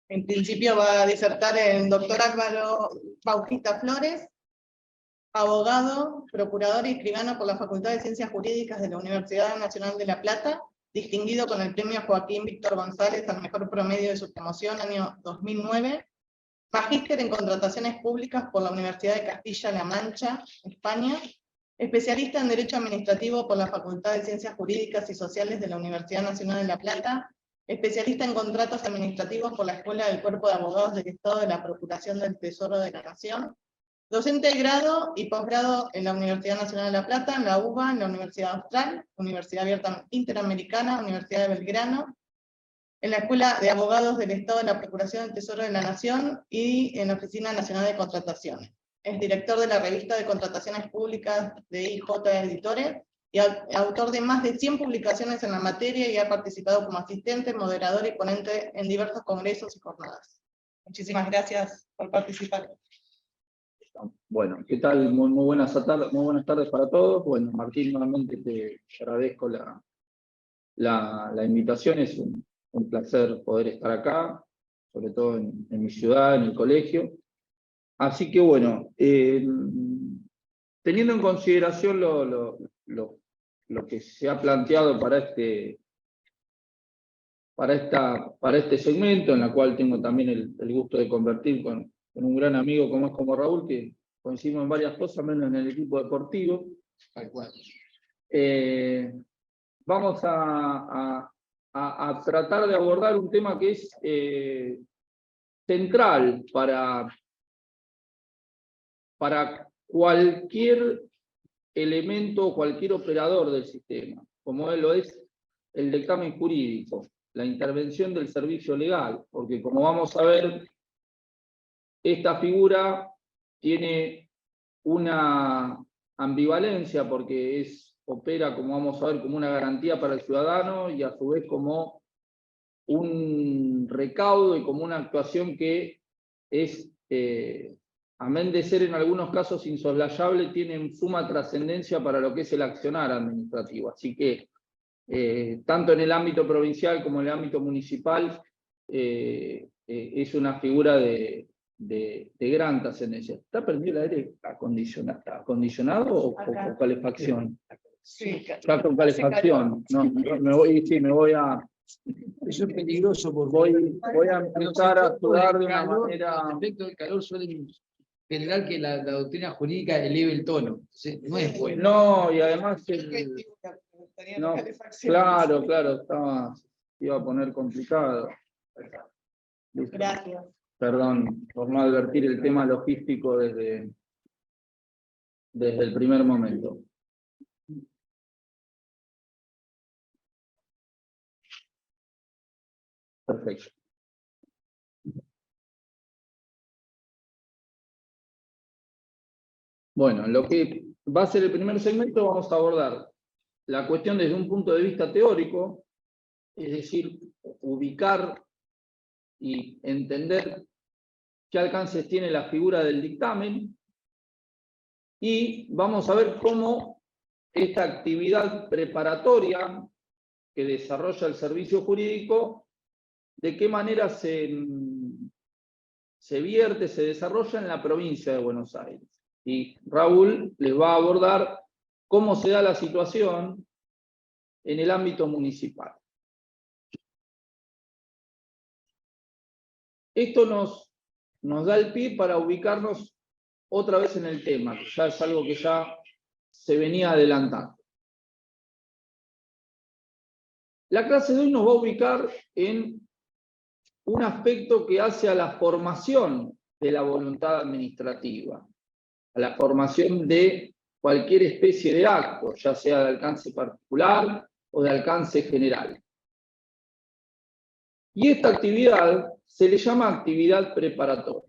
En principio va a disertar el doctor Álvaro Bautista Flores, abogado, procurador y escribano por la Facultad de Ciencias Jurídicas de la Universidad Nacional de La Plata, distinguido con el premio Joaquín Víctor González al mejor promedio de su promoción año 2009, magíster en contrataciones públicas por la Universidad de Castilla-La Mancha, España, especialista en Derecho Administrativo por la Facultad de Ciencias Jurídicas y Sociales de la Universidad Nacional de La Plata, especialista en contratos administrativos por la Escuela del Cuerpo de Abogados del Estado de la Procuración del Tesoro de la Nación, docente de grado y posgrado en la Universidad Nacional de La Plata, en la UBA, en la Universidad Austral, Universidad Abierta Interamericana, Universidad de Belgrano, en la Escuela de Abogados del Estado de la Procuración del Tesoro de la Nación y en la Oficina Nacional de Contrataciones. Es director de la revista de Contrataciones Públicas de IJ Editores y autor de más de 100 publicaciones en la materia y ha participado como asistente, moderador y ponente en diversos congresos y jornadas. Muchísimas gracias por participar. Bueno, ¿qué tal? Muy buenas tardes para todos. Bueno, Martín, nuevamente te agradezco la invitación. Es un placer poder estar acá, sobre todo en mi ciudad, en el colegio. Así que bueno, teniendo en consideración lo que se ha planteado para este segmento, en la cual tengo también el gusto de convertir con un gran amigo como Raúl, que coincidimos en varias cosas, menos en el equipo deportivo. Tal cual. Vamos a tratar de abordar un tema que es central para cualquier elemento, cualquier operador del sistema, como lo es el dictamen jurídico, la intervención del servicio legal, porque como vamos a ver, esta figura tiene una ambivalencia porque opera, como vamos a ver, como una garantía para el ciudadano y a su vez como un recaudo y como una actuación que es, amén de ser en algunos casos insoslayable, tiene suma trascendencia para lo que es el accionar administrativo. Así que, tanto en el ámbito provincial como en el ámbito municipal, es una figura de gran trascendencia. ¿Está prendido el aire acondicionado o calefacción? Sí, Está con calefacción. No, me voy a... Eso es peligroso porque voy a empezar a sudar de una manera... El efecto del calor suele generar que la doctrina jurídica eleve el tono. Entonces, no es bueno. No, y además... No, claro, iba a poner complicado. Gracias. Perdón por no advertir el tema logístico desde el primer momento. Perfecto. Bueno, lo que va a ser el primer segmento, vamos a abordar la cuestión desde un punto de vista teórico, es decir, ubicar y entender qué alcances tiene la figura del dictamen, y vamos a ver cómo esta actividad preparatoria que desarrolla el servicio jurídico, de qué manera se vierte, se desarrolla en la provincia de Buenos Aires. Y Raúl les va a abordar cómo se da la situación en el ámbito municipal. Esto nos da el pie para ubicarnos otra vez en el tema, que ya es algo que ya se venía adelantando. La clase de hoy nos va a ubicar en un aspecto que hace a la formación de la voluntad administrativa, a la formación de cualquier especie de acto, ya sea de alcance particular o de alcance general. Y esta actividad se le llama actividad preparatoria.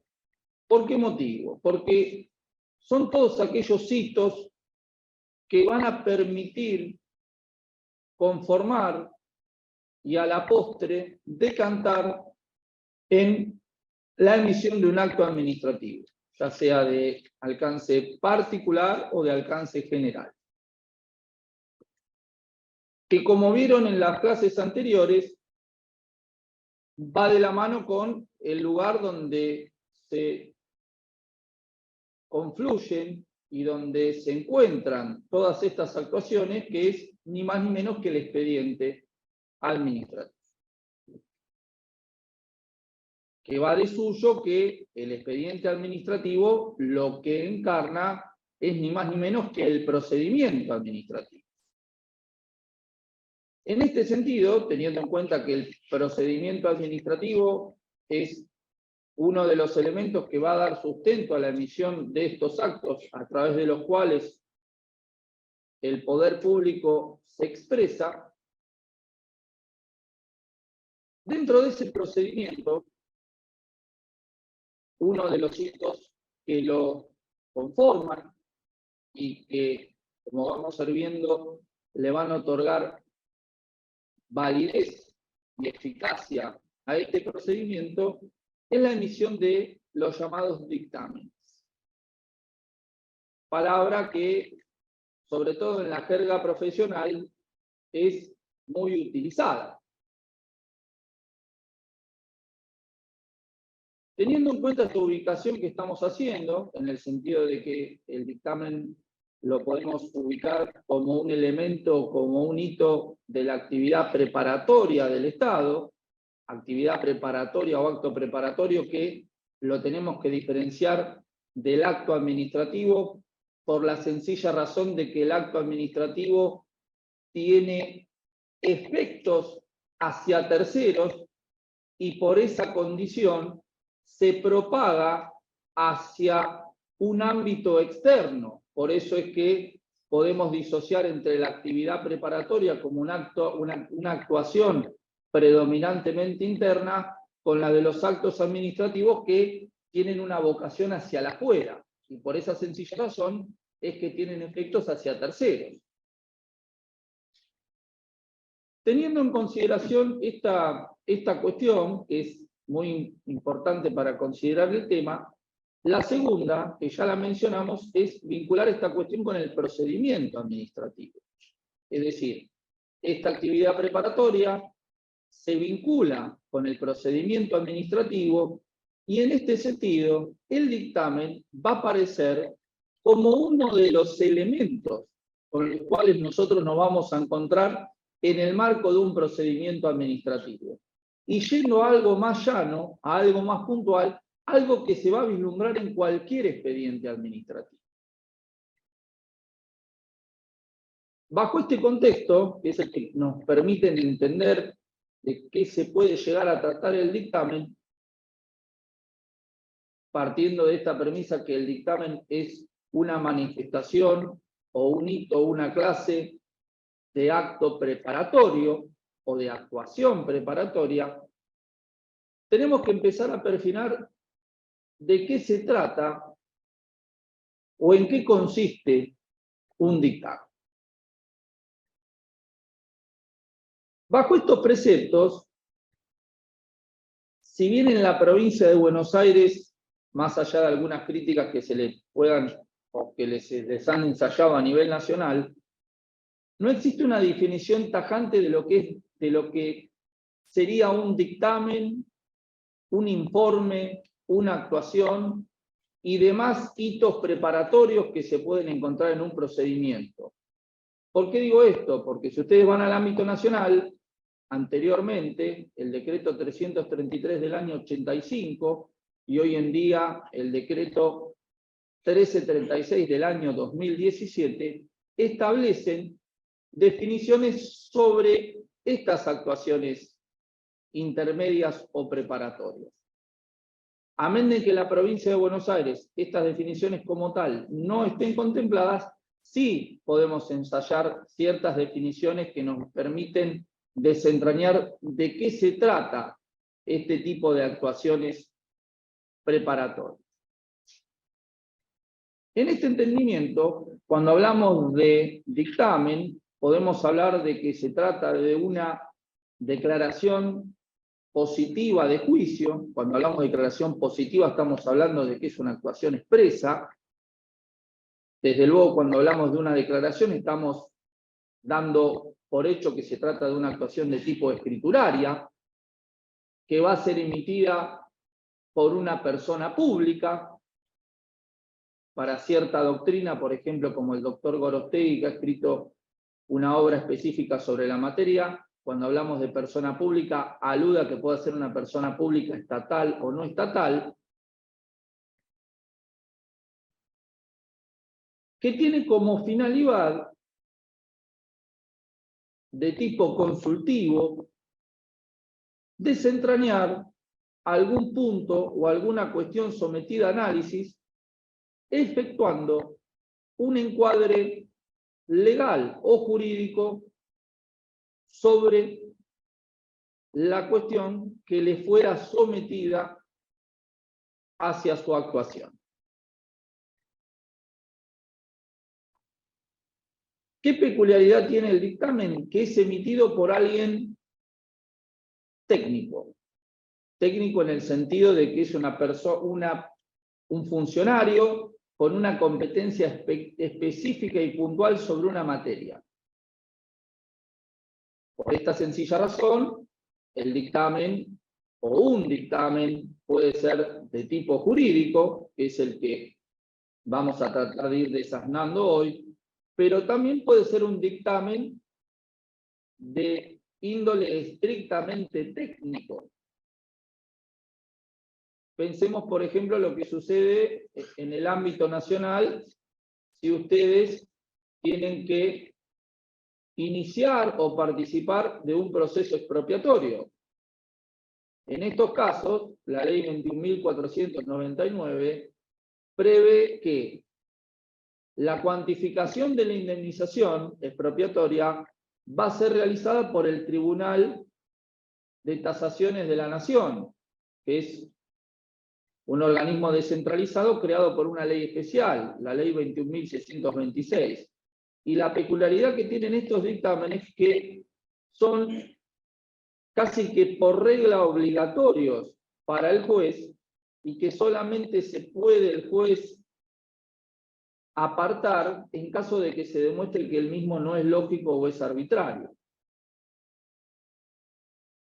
¿Por qué motivo? Porque son todos aquellos hitos que van a permitir conformar y a la postre decantar en la emisión de un acto administrativo, ya sea de alcance particular o de alcance general. Que como vieron en las clases anteriores, va de la mano con el lugar donde se confluyen y donde se encuentran todas estas actuaciones, que es ni más ni menos que el expediente administrativo. Que va de suyo que el expediente administrativo lo que encarna es ni más ni menos que el procedimiento administrativo. En este sentido, teniendo en cuenta que el procedimiento administrativo es uno de los elementos que va a dar sustento a la emisión de estos actos a través de los cuales el poder público se expresa, dentro de ese procedimiento, uno de los hitos que lo conforman y que, como vamos a ir viendo, le van a otorgar validez y eficacia a este procedimiento, es la emisión de los llamados dictámenes. Palabra que, sobre todo en la jerga profesional, es muy utilizada. Teniendo en cuenta esta ubicación que estamos haciendo, en el sentido de que el dictamen lo podemos ubicar como un elemento, como un hito de la actividad preparatoria del Estado, actividad preparatoria o acto preparatorio que lo tenemos que diferenciar del acto administrativo por la sencilla razón de que el acto administrativo tiene efectos hacia terceros y por esa condición se propaga hacia un ámbito externo. Por eso es que podemos disociar entre la actividad preparatoria como una actuación predominantemente interna con la de los actos administrativos que tienen una vocación hacia la afuera. Y por esa sencilla razón es que tienen efectos hacia terceros. Teniendo en consideración esta cuestión, que es muy importante para considerar el tema, la segunda, que ya la mencionamos, es vincular esta cuestión con el procedimiento administrativo. Es decir, esta actividad preparatoria se vincula con el procedimiento administrativo y en este sentido el dictamen va a aparecer como uno de los elementos con los cuales nosotros nos vamos a encontrar en el marco de un procedimiento administrativo. Y yendo a algo más llano, a algo más puntual, algo que se va a vislumbrar en cualquier expediente administrativo. Bajo este contexto, que es el que nos permite entender de qué se puede llegar a tratar el dictamen, partiendo de esta premisa que el dictamen es una manifestación o un hito o una clase de acto preparatorio o de actuación preparatoria, tenemos que empezar a perfilar de qué se trata o en qué consiste un dictamen. Bajo estos preceptos, si bien en la provincia de Buenos Aires, más allá de algunas críticas que se les puedan o que les han ensayado a nivel nacional, no existe una definición tajante de lo que sería un dictamen, un informe, una actuación y demás hitos preparatorios que se pueden encontrar en un procedimiento. ¿Por qué digo esto? Porque si ustedes van al ámbito nacional, anteriormente el decreto 333 del año 85 y hoy en día el decreto 1336 del año 2017 establecen definiciones sobre estas actuaciones intermedias o preparatorias. Amén de que en la provincia de Buenos Aires estas definiciones como tal no estén contempladas, sí podemos ensayar ciertas definiciones que nos permiten desentrañar de qué se trata este tipo de actuaciones preparatorias. En este entendimiento, cuando hablamos de dictamen, podemos hablar de que se trata de una declaración positiva de juicio. Cuando hablamos de declaración positiva estamos hablando de que es una actuación expresa. Desde luego, cuando hablamos de una declaración estamos dando por hecho que se trata de una actuación de tipo escrituraria, que va a ser emitida por una persona pública para cierta doctrina, por ejemplo, como el doctor Gorostegui, que ha escrito una obra específica sobre la materia. Cuando hablamos de persona pública, alude a que pueda ser una persona pública estatal o no estatal, que tiene como finalidad de tipo consultivo desentrañar algún punto o alguna cuestión sometida a análisis, efectuando un encuadre legal o jurídico sobre la cuestión que le fuera sometida hacia su actuación. ¿Qué peculiaridad tiene el dictamen? Que es emitido por alguien técnico. Técnico en el sentido de que es un funcionario con una competencia específica y puntual sobre una materia. Por esta sencilla razón, el dictamen o un dictamen puede ser de tipo jurídico, que es el que vamos a tratar de ir desasnando hoy, pero también puede ser un dictamen de índole estrictamente técnico. Pensemos, por ejemplo, lo que sucede en el ámbito nacional si ustedes tienen que iniciar o participar de un proceso expropiatorio. En estos casos, la ley 21.499 prevé que la cuantificación de la indemnización expropiatoria va a ser realizada por el Tribunal de Tasaciones de la Nación, que es un organismo descentralizado creado por una ley especial, la ley 21.626. Y la peculiaridad que tienen estos dictámenes es que son casi que por regla obligatorios para el juez y que solamente se puede el juez apartar en caso de que se demuestre que el mismo no es lógico o es arbitrario.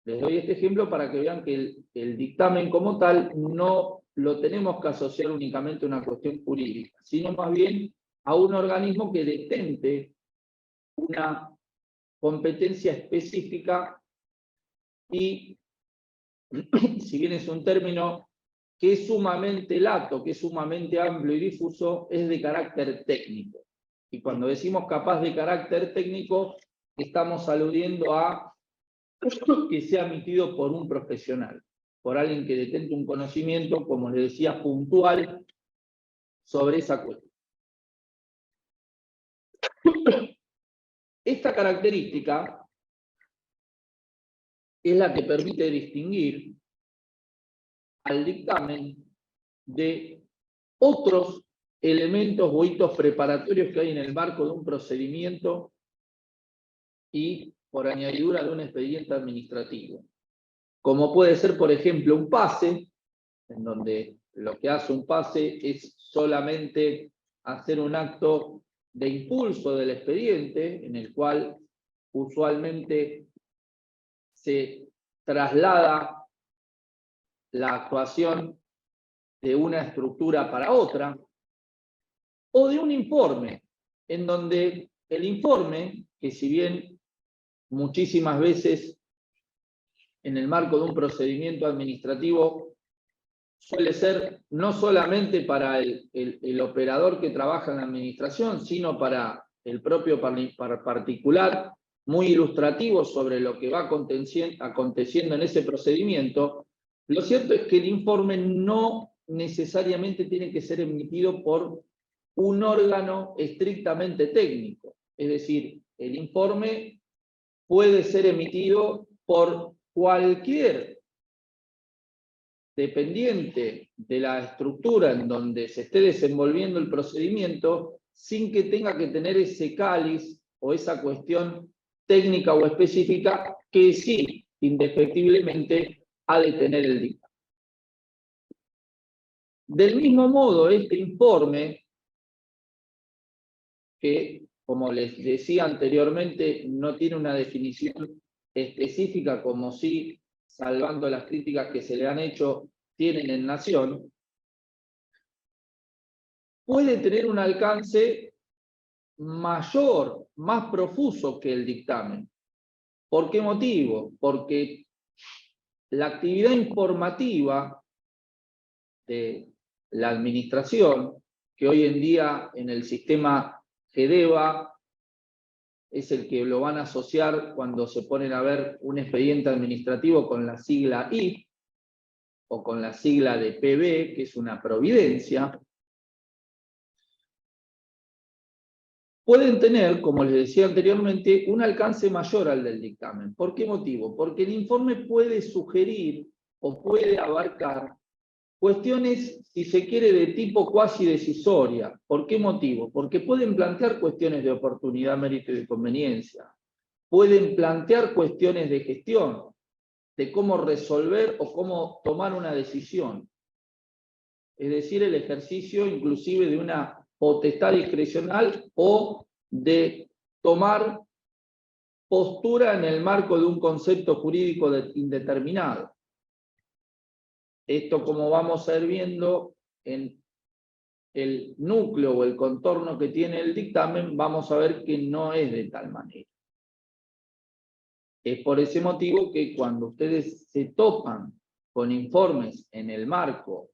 Les doy este ejemplo para que vean que el dictamen como tal no lo tenemos que asociar únicamente a una cuestión jurídica, sino más bien a un organismo que detente una competencia específica y, si bien es un término que es sumamente lato, que es sumamente amplio y difuso, es de carácter técnico. Y cuando decimos capaz de carácter técnico, estamos aludiendo a que sea emitido por un profesional, por alguien que detente un conocimiento, como les decía, puntual sobre esa cuestión. Esta característica es la que permite distinguir al dictamen de otros elementos o hitos preparatorios que hay en el marco de un procedimiento y por añadidura de un expediente administrativo. Como puede ser, por ejemplo, un pase, en donde lo que hace un pase es solamente hacer un acto de impulso del expediente, en el cual usualmente se traslada la actuación de una estructura para otra, o de un informe, en donde el informe, que si bien muchísimas veces en el marco de un procedimiento administrativo suele ser no solamente para el operador que trabaja en la administración, sino para el propio particular, muy ilustrativo sobre lo que va aconteciendo en ese procedimiento, lo cierto es que el informe no necesariamente tiene que ser emitido por un órgano estrictamente técnico. Es decir, el informe puede ser emitido por cualquier dependiente de la estructura en donde se esté desenvolviendo el procedimiento, sin que tenga que tener ese cáliz o esa cuestión técnica o específica que sí, indefectiblemente, ha de tener el dictamen. Del mismo modo, este informe, que, como les decía anteriormente, no tiene una definición específica como sí salvando las críticas que se le han hecho, tienen en Nación, puede tener un alcance mayor, más profuso que el dictamen. ¿Por qué motivo? Porque la actividad informativa de la administración, que hoy en día en el sistema GEDEVA es el que lo van a asociar cuando se ponen a ver un expediente administrativo con la sigla I o con la sigla de PB, que es una providencia, pueden tener, como les decía anteriormente, un alcance mayor al del dictamen. ¿Por qué motivo? Porque el informe puede sugerir o puede abarcar cuestiones, si se quiere, de tipo cuasi decisoria. ¿Por qué motivo? Porque pueden plantear cuestiones de oportunidad, mérito y de conveniencia. Pueden plantear cuestiones de gestión, de cómo resolver o cómo tomar una decisión. Es decir, el ejercicio inclusive de una potestad discrecional o de tomar postura en el marco de un concepto jurídico indeterminado. Esto, como vamos a ir viendo en el núcleo o el contorno que tiene el dictamen, vamos a ver que no es de tal manera. Es por ese motivo que cuando ustedes se topan con informes en el marco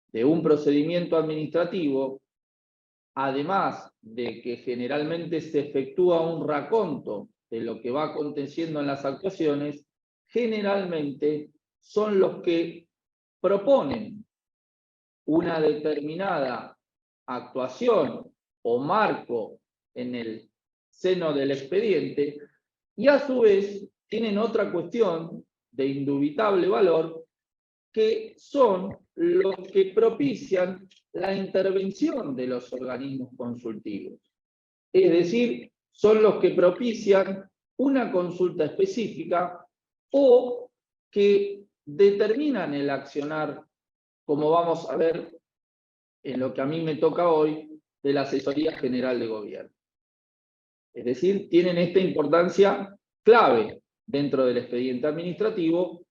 de un procedimiento administrativo, además de que generalmente se efectúa un raconto de lo que va aconteciendo en las actuaciones, generalmente son los que proponen una determinada actuación o marco en el seno del expediente, y a su vez tienen otra cuestión de indubitable valor, que son los que propician la intervención de los organismos consultivos. Es decir, son los que propician una consulta específica o que determinan el accionar, como vamos a ver en lo que a mí me toca hoy, de la Asesoría General de Gobierno. Es decir, tienen esta importancia clave dentro del expediente administrativo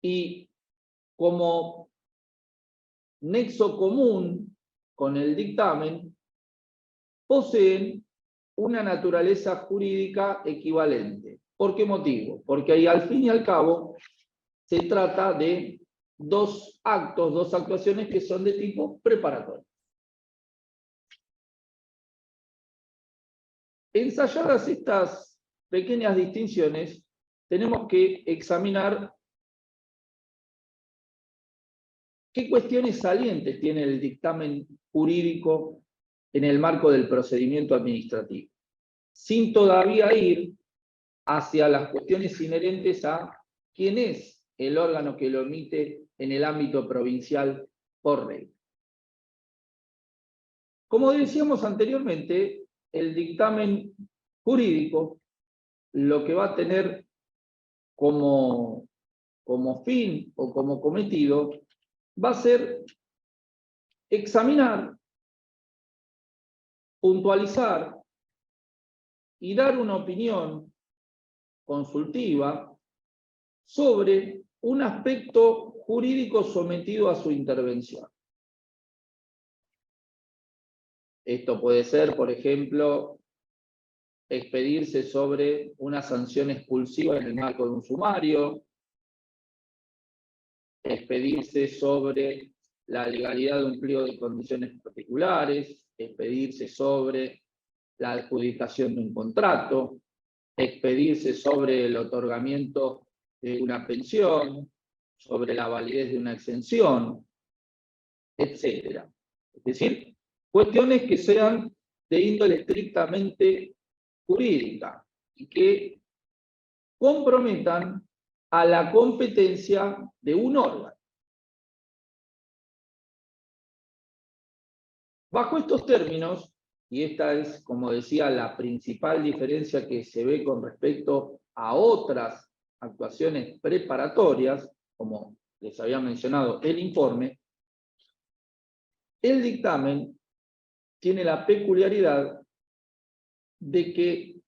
y como nexo común con el dictamen, poseen una naturaleza jurídica equivalente. ¿Por qué motivo? Porque ahí al fin y al cabo se trata de dos actos, dos actuaciones que son de tipo preparatorio. Ensayadas estas pequeñas distinciones, tenemos que examinar qué cuestiones salientes tiene el dictamen jurídico en el marco del procedimiento administrativo, sin todavía ir hacia las cuestiones inherentes a quién es el órgano que lo emite en el ámbito provincial por ley. Como decíamos anteriormente, el dictamen jurídico lo que va a tener como fin o como cometido va a ser examinar, puntualizar y dar una opinión consultiva sobre un aspecto jurídico sometido a su intervención. Esto puede ser, por ejemplo, expedirse sobre una sanción expulsiva en el marco de un sumario, expedirse sobre la legalidad de un pliego de condiciones particulares, expedirse sobre la adjudicación de un contrato, expedirse sobre el otorgamiento de una pensión, sobre la validez de una exención, etc. Es decir, cuestiones que sean de índole estrictamente jurídica y que comprometan a la competencia de un órgano. Bajo estos términos, y esta es, como decía, la principal diferencia que se ve con respecto a otras actuaciones preparatorias, como les había mencionado el informe, el dictamen tiene la peculiaridad de que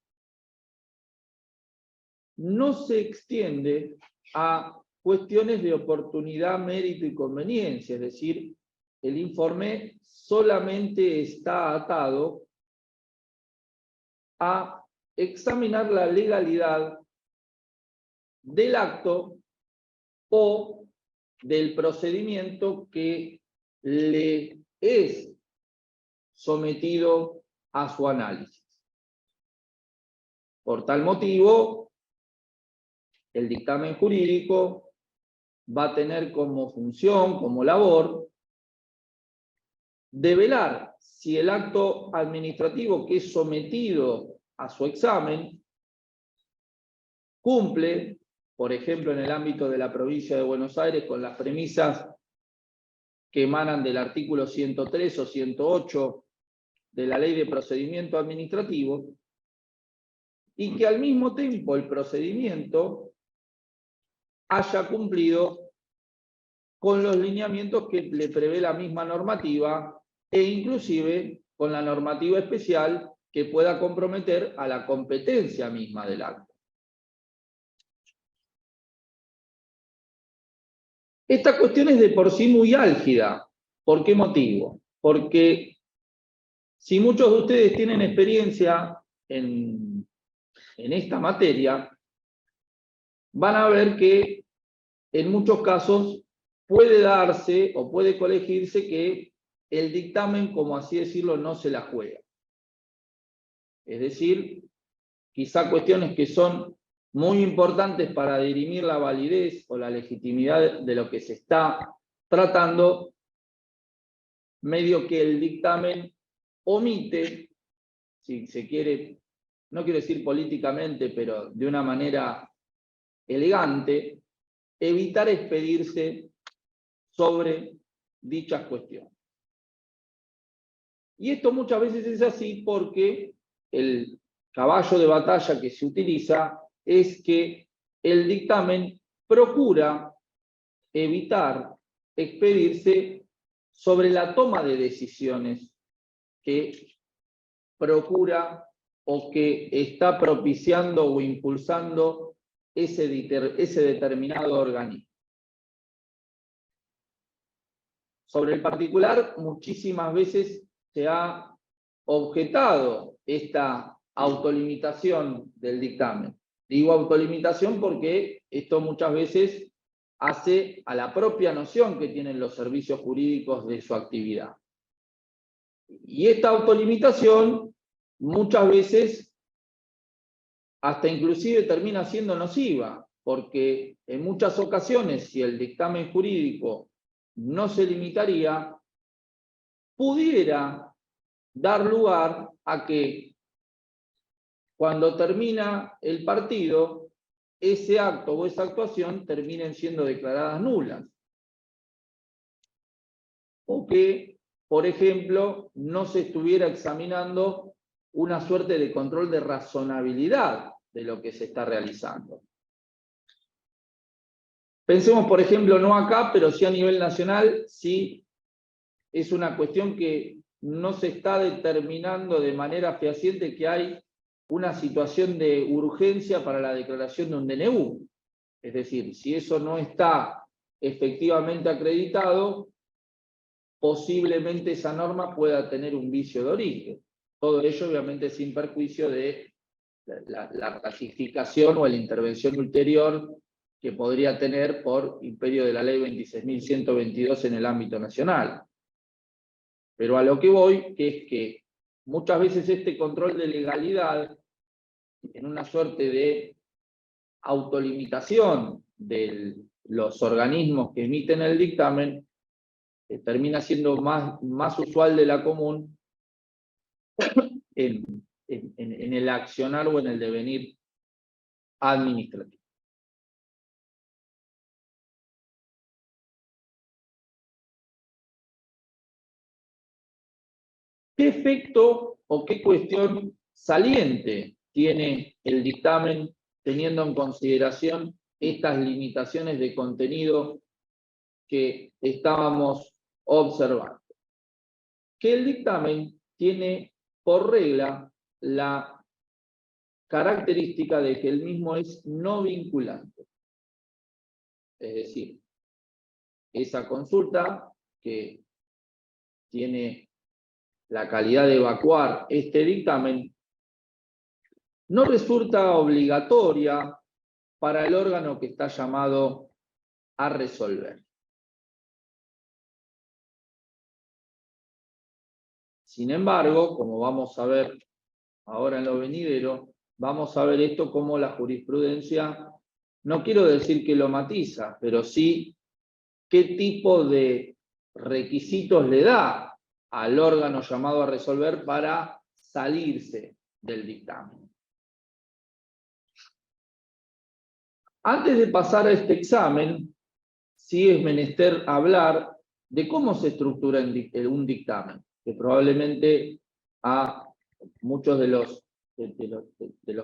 no se extiende a cuestiones de oportunidad, mérito y conveniencia, es decir, el informe solamente está atado a examinar la legalidad del acto o del procedimiento que le es sometido a su análisis. Por tal motivo, el dictamen jurídico va a tener como función, como labor, develar si el acto administrativo que es sometido a su examen cumple, por ejemplo, en el ámbito de la provincia de Buenos Aires, con las premisas que emanan del artículo 103 o 108 de la Ley de Procedimiento Administrativo, y que al mismo tiempo el procedimiento haya cumplido con los lineamientos que le prevé la misma normativa e inclusive con la normativa especial que pueda comprometer a la competencia misma del acto. Esta cuestión es de por sí muy álgida. ¿Por qué motivo? Porque si muchos de ustedes tienen experiencia en esta materia, van a ver que en muchos casos puede darse o puede colegirse que el dictamen, como así decirlo, no se la juega. Es decir, quizá cuestiones que son muy importantes para dirimir la validez o la legitimidad de lo que se está tratando, medio que el dictamen omite, si se quiere, no quiero decir políticamente, pero de una manera elegante, evitar expedirse sobre dichas cuestiones. Y esto muchas veces es así porque el caballo de batalla que se utiliza es que el dictamen procura evitar expedirse sobre la toma de decisiones que procura o que está propiciando o impulsando ese determinado organismo. Sobre el particular, muchísimas veces se ha objetado esta autolimitación del dictamen. Digo autolimitación porque esto muchas veces hace a la propia noción que tienen los servicios jurídicos de su actividad. Y esta autolimitación muchas veces hasta inclusive termina siendo nociva, porque en muchas ocasiones, si el dictamen jurídico no se limitaría, pudiera dar lugar a que cuando termina el partido, ese acto o esa actuación terminen siendo declaradas nulas. O que, por ejemplo, no se estuviera examinando una suerte de control de razonabilidad de lo que se está realizando. Pensemos, por ejemplo, no acá, pero sí a nivel nacional, si es una cuestión que no se está determinando de manera fehaciente que hay una situación de urgencia para la declaración de un DNU. Es decir, si eso no está efectivamente acreditado, posiblemente esa norma pueda tener un vicio de origen. Todo ello obviamente sin perjuicio de la ratificación o la intervención ulterior que podría tener por imperio de la ley 26.122 en el ámbito nacional. Pero a lo que voy, que es que muchas veces este control de legalidad, en una suerte de autolimitación de los organismos que emiten el dictamen, termina siendo más usual de la común en el accionar o en el devenir administrativo. ¿Qué efecto o qué cuestión saliente tiene el dictamen teniendo en consideración estas limitaciones de contenido que estábamos observando? Que el dictamen tiene por regla la característica de que el mismo es no vinculante. Es decir, esa consulta que tiene la calidad de evacuar este dictamen no resulta obligatoria para el órgano que está llamado a resolver. Sin embargo, como vamos a ver ahora en lo venidero, vamos a ver esto como la jurisprudencia, no quiero decir que lo matiza, pero sí qué tipo de requisitos le da al órgano llamado a resolver para salirse del dictamen. Antes de pasar a este examen, sí es menester hablar de cómo se estructura un dictamen, que probablemente a muchos de los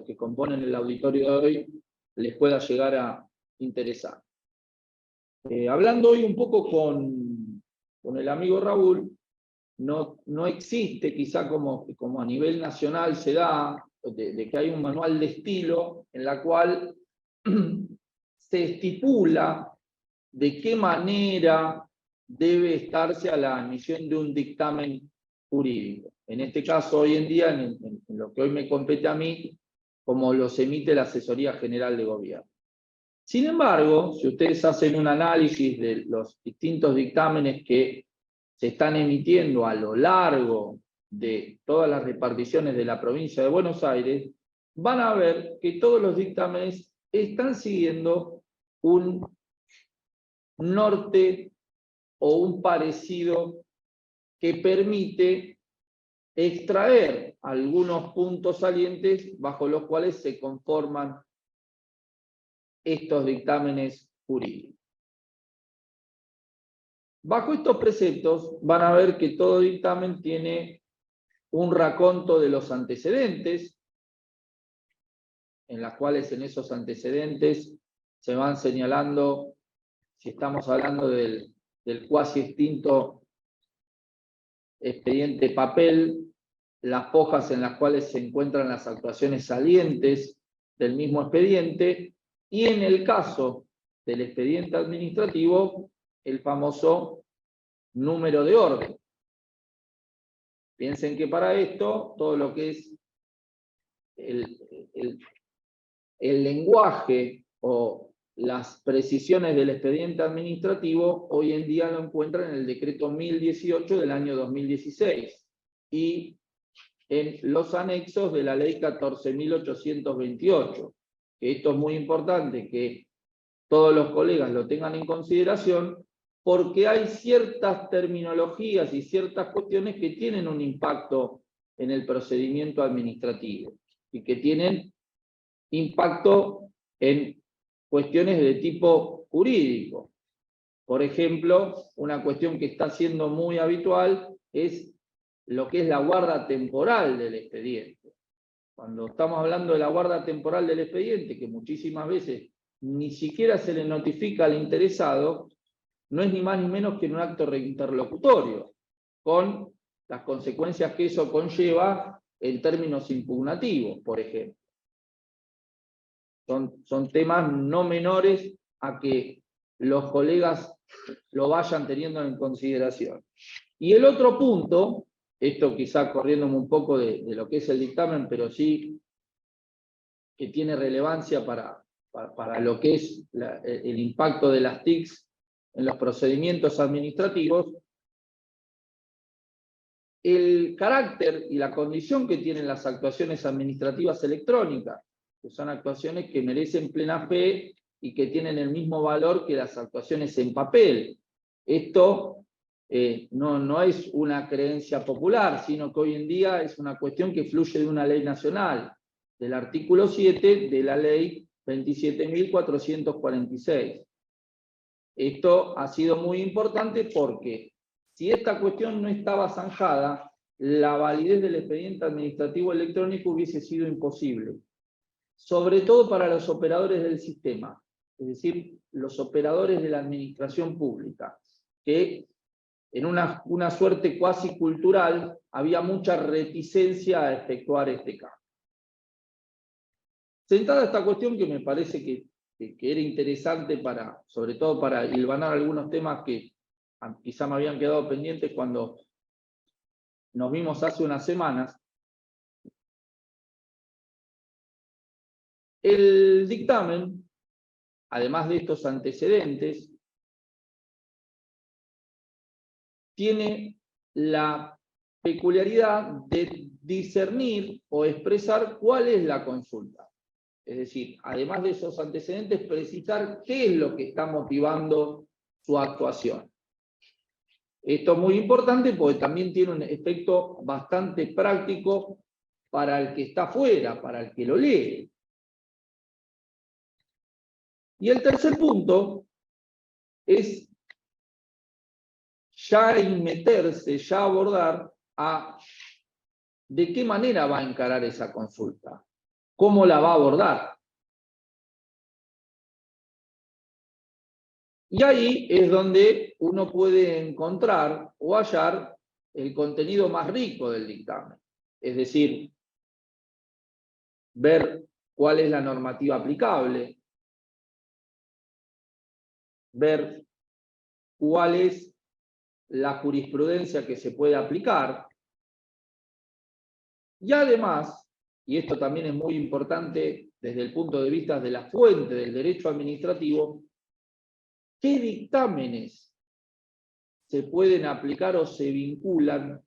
que componen el auditorio de hoy les pueda llegar a interesar. Hablando hoy un poco con el amigo Raúl, no existe, quizá como a nivel nacional se da, de que hay un manual de estilo en la cual se estipula de qué manera debe estarse a la emisión de un dictamen jurídico. En este caso, hoy en día, en lo que hoy me compete a mí, como los emite la Asesoría General de Gobierno. Sin embargo, si ustedes hacen un análisis de los distintos dictámenes que se están emitiendo a lo largo de todas las reparticiones de la provincia de Buenos Aires, van a ver que todos los dictámenes están siguiendo un norte o un parecido que permite extraer algunos puntos salientes bajo los cuales se conforman estos dictámenes jurídicos. Bajo estos preceptos van a ver que todo dictamen tiene un raconto de los antecedentes, en las cuales en esos antecedentes se van señalando, si estamos hablando del cuasi extinto expediente papel, las hojas en las cuales se encuentran las actuaciones salientes del mismo expediente, y en el caso del expediente administrativo, el famoso número de orden. Piensen que para esto, todo lo que es el lenguaje o las precisiones del expediente administrativo, hoy en día lo encuentran en el decreto 1018 del año 2016 y en los anexos de la ley 14.828. Esto es muy importante que todos los colegas lo tengan en consideración, porque hay ciertas terminologías y ciertas cuestiones que tienen un impacto en el procedimiento administrativo y que tienen impacto en cuestiones de tipo jurídico. Por ejemplo, una cuestión que está siendo muy habitual es lo que es la guarda temporal del expediente. Cuando estamos hablando de la guarda temporal del expediente, que muchísimas veces ni siquiera se le notifica al interesado, no es ni más ni menos que un acto reinterlocutorio, con las consecuencias que eso conlleva en términos impugnativos, por ejemplo. Son temas no menores a que los colegas lo vayan teniendo en consideración. Y el otro punto, esto quizá corriéndome un poco de lo que es el dictamen, pero sí que tiene relevancia para lo que es el impacto de las TICs en los procedimientos administrativos, el carácter y la condición que tienen las actuaciones administrativas electrónicas, que son actuaciones que merecen plena fe y que tienen el mismo valor que las actuaciones en papel. Esto no es una creencia popular, sino que hoy en día es una cuestión que fluye de una ley nacional, del artículo 7 de la ley 27.446. Esto ha sido muy importante porque si esta cuestión no estaba zanjada, la validez del expediente administrativo electrónico hubiese sido imposible, sobre todo para los operadores del sistema, es decir, los operadores de la administración pública, que en una suerte cuasi cultural había mucha reticencia a efectuar este cambio. Sentada esta cuestión, que me parece que que era interesante sobre todo para hilvanar algunos temas que quizá me habían quedado pendientes cuando nos vimos hace unas semanas. El dictamen, además de estos antecedentes, tiene la peculiaridad de discernir o expresar cuál es la consulta. Es decir, además de esos antecedentes, precisar qué es lo que está motivando su actuación. Esto es muy importante porque también tiene un efecto bastante práctico para el que está afuera, para el que lo lee. Y el tercer punto es ya meterse, ya abordar de qué manera va a encarar esa consulta, cómo la va a abordar. Y ahí es donde uno puede encontrar o hallar el contenido más rico del dictamen. Es decir, ver cuál es la normativa aplicable, ver cuál es la jurisprudencia que se puede aplicar. Y además, y esto también es muy importante desde el punto de vista de la fuente del derecho administrativo, ¿qué dictámenes se pueden aplicar o se vinculan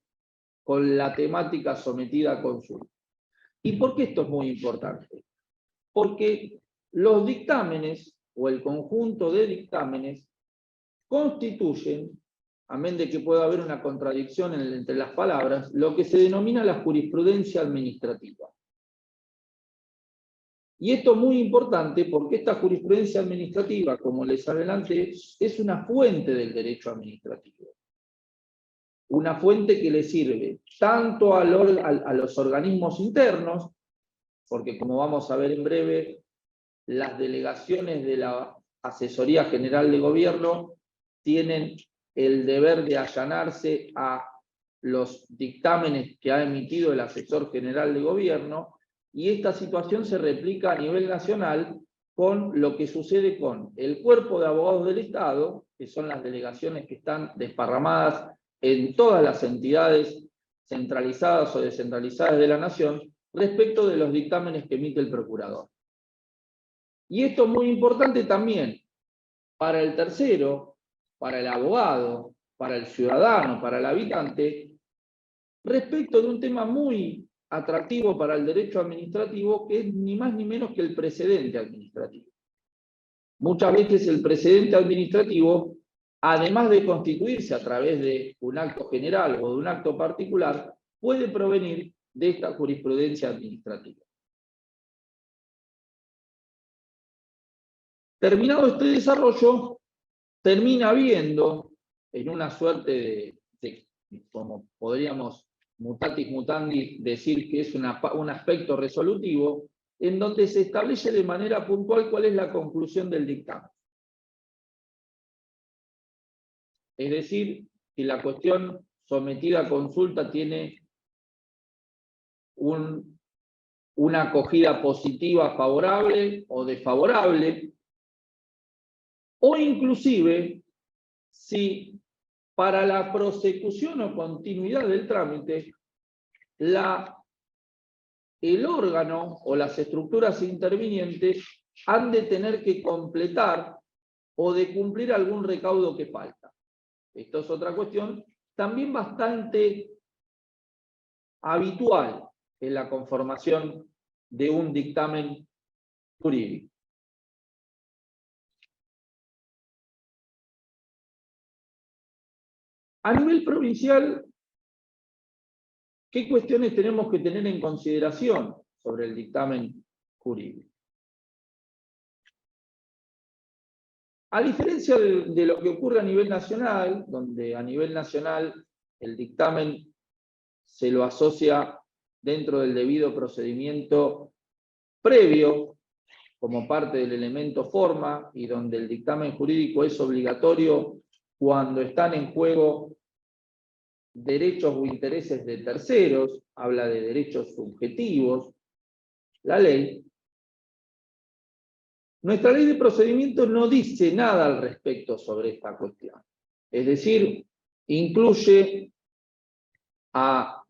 con la temática sometida a consulta? ¿Y por qué esto es muy importante? Porque los dictámenes o el conjunto de dictámenes constituyen, amén de que pueda haber una contradicción entre las palabras, lo que se denomina la jurisprudencia administrativa. Y esto es muy importante porque esta jurisprudencia administrativa, como les adelanté, es una fuente del derecho administrativo. Una fuente que le sirve tanto a los organismos internos, porque como vamos a ver en breve, las delegaciones de la Asesoría General de Gobierno tienen el deber de allanarse a los dictámenes que ha emitido el Asesor General de Gobierno, y esta situación se replica a nivel nacional con lo que sucede con el Cuerpo de Abogados del Estado, que son las delegaciones que están desparramadas en todas las entidades centralizadas o descentralizadas de la Nación, respecto de los dictámenes que emite el Procurador. Y esto es muy importante también para el tercero, para el abogado, para el ciudadano, para el habitante, respecto de un tema muy atractivo para el derecho administrativo, que es ni más ni menos que el precedente administrativo. Muchas veces el precedente administrativo, además de constituirse a través de un acto general o de un acto particular, puede provenir de esta jurisprudencia administrativa. Terminado este desarrollo, termina viendo en una suerte de como podríamos mutatis mutandis decir que es un aspecto resolutivo, en donde se establece de manera puntual cuál es la conclusión del dictamen. Es decir, si la cuestión sometida a consulta tiene una acogida positiva favorable o desfavorable, o inclusive si para la prosecución o continuidad del trámite el órgano o las estructuras intervinientes han de tener que completar o de cumplir algún recaudo que falta. Esto es otra cuestión también bastante habitual en la conformación de un dictamen jurídico. A nivel provincial, ¿qué cuestiones tenemos que tener en consideración sobre el dictamen jurídico? A diferencia de lo que ocurre a nivel nacional, donde a nivel nacional el dictamen se lo asocia dentro del debido procedimiento previo, como parte del elemento forma, y donde el dictamen jurídico es obligatorio cuando están en juego derechos o intereses de terceros, habla de derechos subjetivos, la ley. Nuestra ley de procedimiento no dice nada al respecto sobre esta cuestión. Es decir, incluye a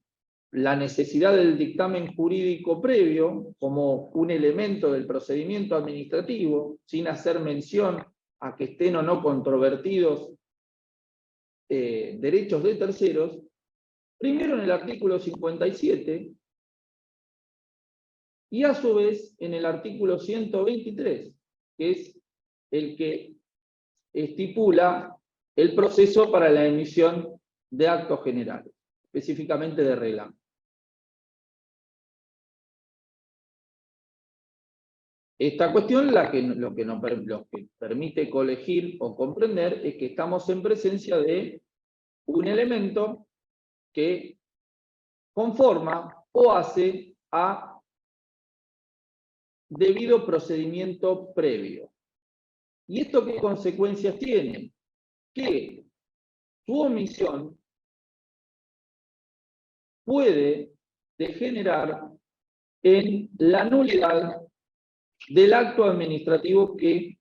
la necesidad del dictamen jurídico previo como un elemento del procedimiento administrativo, sin hacer mención a que estén o no controvertidos derechos de terceros, primero en el artículo 57 y a su vez en el artículo 123, que es el que estipula el proceso para la emisión de actos generales, específicamente de reglamento. Esta cuestión lo que permite colegir o comprender es que estamos en presencia de un elemento que conforma o hace a debido procedimiento previo. ¿Y esto qué consecuencias tiene? Que su omisión puede degenerar en la nulidad del acto administrativo que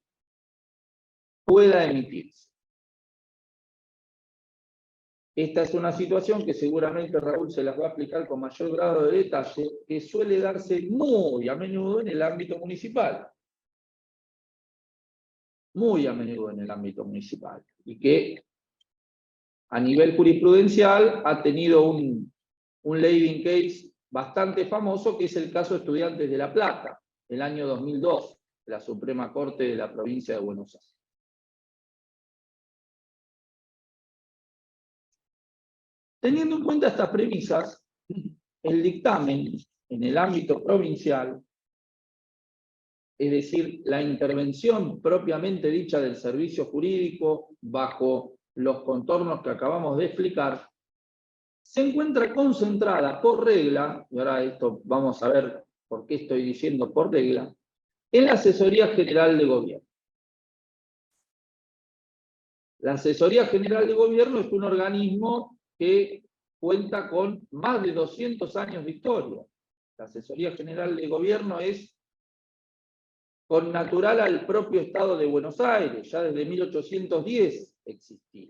pueda emitirse. Esta es una situación que seguramente Raúl se las va a explicar con mayor grado de detalle, que suele darse muy a menudo en el ámbito municipal. Muy a menudo en el ámbito municipal. Y que a nivel jurisprudencial ha tenido un leading case bastante famoso, que es el caso de Estudiantes de La Plata, el año 2002, de la Suprema Corte de la provincia de Buenos Aires. Teniendo en cuenta estas premisas, el dictamen en el ámbito provincial, es decir, la intervención propiamente dicha del servicio jurídico bajo los contornos que acabamos de explicar, se encuentra concentrada por regla, y ahora esto vamos a ver por qué estoy diciendo por regla, en la Asesoría General de Gobierno. La Asesoría General de Gobierno es un organismo que cuenta con más de 200 años de historia. La Asesoría General de Gobierno es connatural al propio Estado de Buenos Aires, ya desde 1810 existía.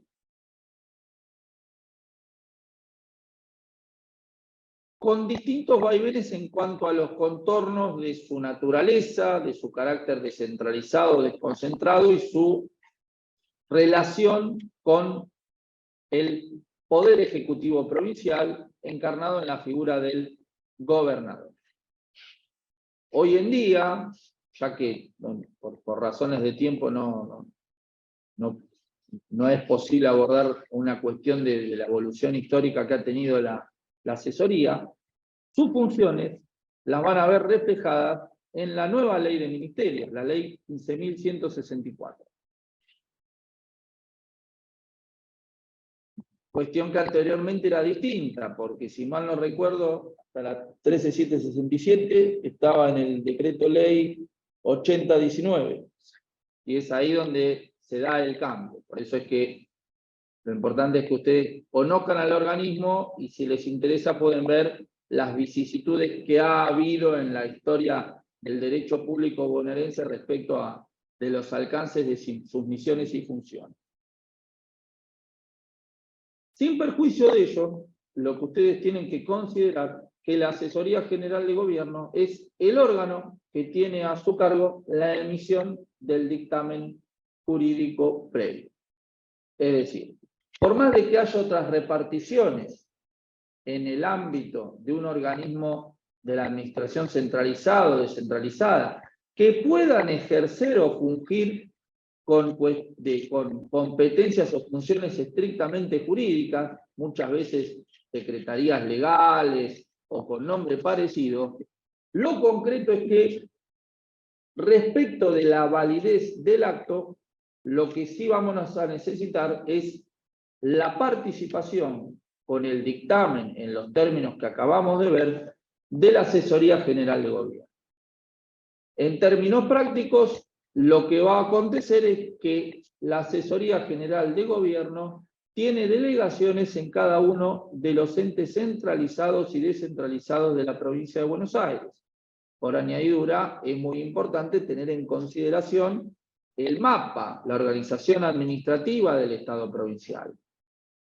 Con distintos vaivenes en cuanto a los contornos de su naturaleza, de su carácter descentralizado, desconcentrado y su relación con el Poder Ejecutivo Provincial encarnado en la figura del gobernador. Hoy en día, ya que por razones de tiempo no es posible abordar una cuestión de la evolución histórica que ha tenido la asesoría, sus funciones las van a ver reflejadas en la nueva ley de ministerios, la ley 15.164. Cuestión que anteriormente era distinta, porque si mal no recuerdo, hasta la 13.767 estaba en el decreto ley 8019, y es ahí donde se da el cambio. Por eso es que lo importante es que ustedes conozcan al organismo y si les interesa pueden ver las vicisitudes que ha habido en la historia del derecho público bonaerense respecto de los alcances de sus misiones y funciones. Sin perjuicio de ello, lo que ustedes tienen que considerar que la Asesoría General de Gobierno es el órgano que tiene a su cargo la emisión del dictamen jurídico previo. Es decir, por más de que haya otras reparticiones en el ámbito de un organismo de la administración centralizada o descentralizada, que puedan ejercer o fungir con competencias o funciones estrictamente jurídicas, muchas veces secretarías legales o con nombre parecido, lo concreto es que respecto de la validez del acto, lo que sí vamos a necesitar es la participación con el dictamen en los términos que acabamos de ver de la Asesoría General de Gobierno. En términos prácticos, lo que va a acontecer es que la Asesoría General de Gobierno tiene delegaciones en cada uno de los entes centralizados y descentralizados de la provincia de Buenos Aires. por añadidura, es muy importante tener en consideración el mapa, la organización administrativa del Estado provincial,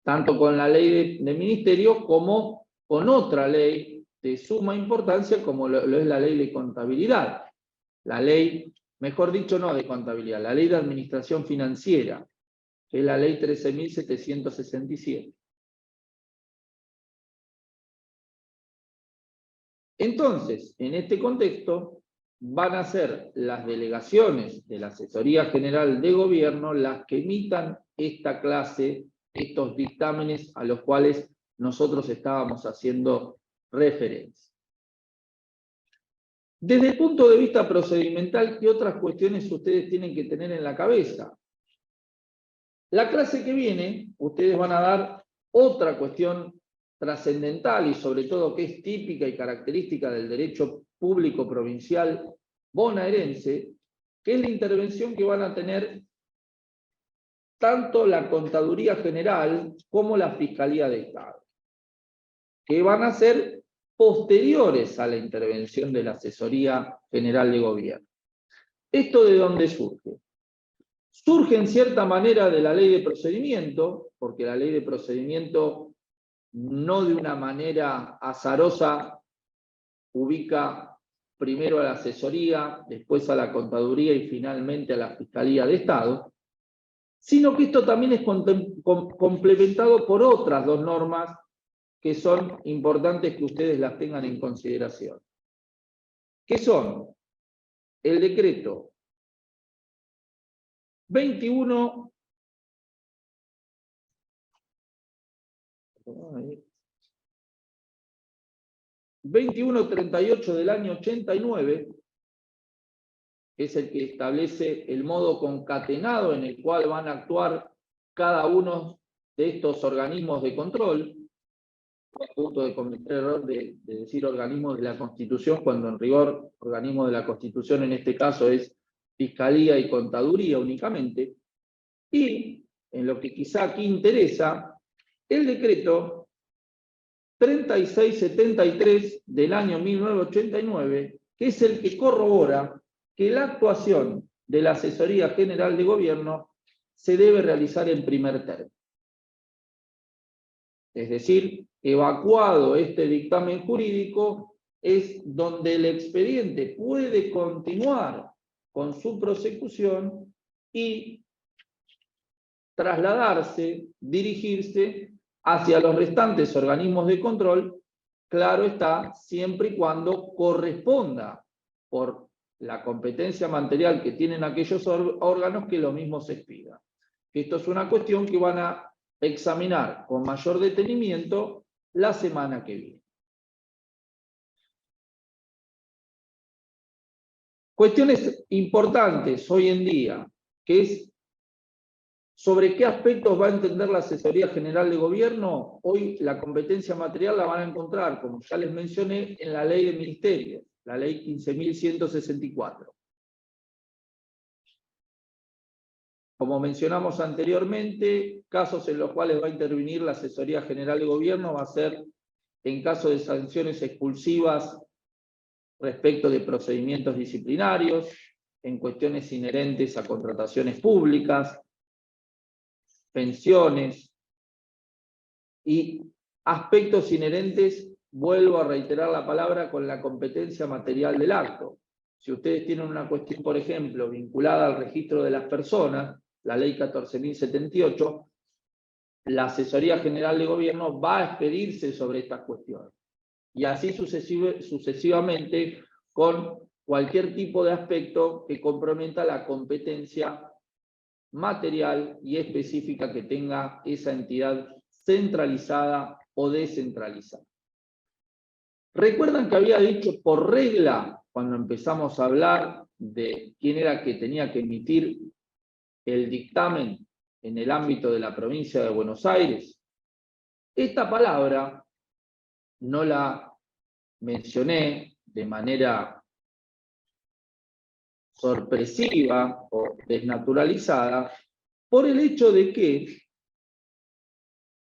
tanto con la ley de ministerios como con otra ley de suma importancia como lo es la ley de contabilidad. La ley, mejor dicho, no de contabilidad, la ley de administración financiera, que es la ley 13.767. Entonces, en este contexto, van a ser las delegaciones de la Asesoría General de Gobierno las que emitan esta clase, estos dictámenes a los cuales nosotros estábamos haciendo referencia. Desde el punto de vista procedimental, ¿qué otras cuestiones ustedes tienen que tener en la cabeza? La clase que viene, ustedes van a dar otra cuestión trascendental y sobre todo que es típica y característica del derecho público provincial bonaerense, que es la intervención que van a tener tanto la Contaduría General como la Fiscalía de Estado, que van a ser posteriores a la intervención de la Asesoría General de Gobierno. ¿Esto de dónde surge? Surge en cierta manera de la ley de procedimiento, porque la ley de procedimiento no de una manera azarosa ubica primero a la asesoría, después a la contaduría y finalmente a la Fiscalía de Estado, sino que esto también es complementado por otras dos normas que son importantes que ustedes las tengan en consideración. ¿Qué son? El decreto 2138 del año 89, que es el que establece el modo concatenado en el cual van a actuar cada uno de estos organismos de control, a punto de cometer el error de decir organismos de la Constitución, cuando en rigor organismos de la Constitución en este caso es Fiscalía y Contaduría únicamente, y en lo que quizá aquí interesa, el decreto 3673 del año 1989, que es el que corrobora que la actuación de la Asesoría General de Gobierno se debe realizar en primer término. Es decir, evacuado este dictamen jurídico, es donde el expediente puede continuar con su prosecución y trasladarse, dirigirse hacia los restantes organismos de control, claro está, siempre y cuando corresponda por la competencia material que tienen aquellos órganos que lo mismo se expida. Esto es una cuestión que van a examinar con mayor detenimiento la semana que viene. Cuestiones importantes hoy en día, que es sobre qué aspectos va a entender la Asesoría General de Gobierno. Hoy la competencia material la van a encontrar, como ya les mencioné, en la Ley de Ministerios, la Ley 15.164. Como mencionamos anteriormente, casos en los cuales va a intervenir la Asesoría General de Gobierno va a ser en caso de sanciones expulsivas respecto de procedimientos disciplinarios, en cuestiones inherentes a contrataciones públicas, pensiones y aspectos inherentes, vuelvo a reiterar la palabra, con la competencia material del acto. Si ustedes tienen una cuestión, por ejemplo, vinculada al registro de las personas, la ley 14.078, la Asesoría General de Gobierno va a expedirse sobre estas cuestiones. Y así sucesivamente con cualquier tipo de aspecto que comprometa la competencia material y específica que tenga esa entidad centralizada o descentralizada. ¿Recuerdan que había dicho por regla, cuando empezamos a hablar de quién era que tenía que emitir el dictamen en el ámbito de la provincia de Buenos Aires? Esta palabra no la mencioné de manera sorpresiva o desnaturalizada por el hecho de que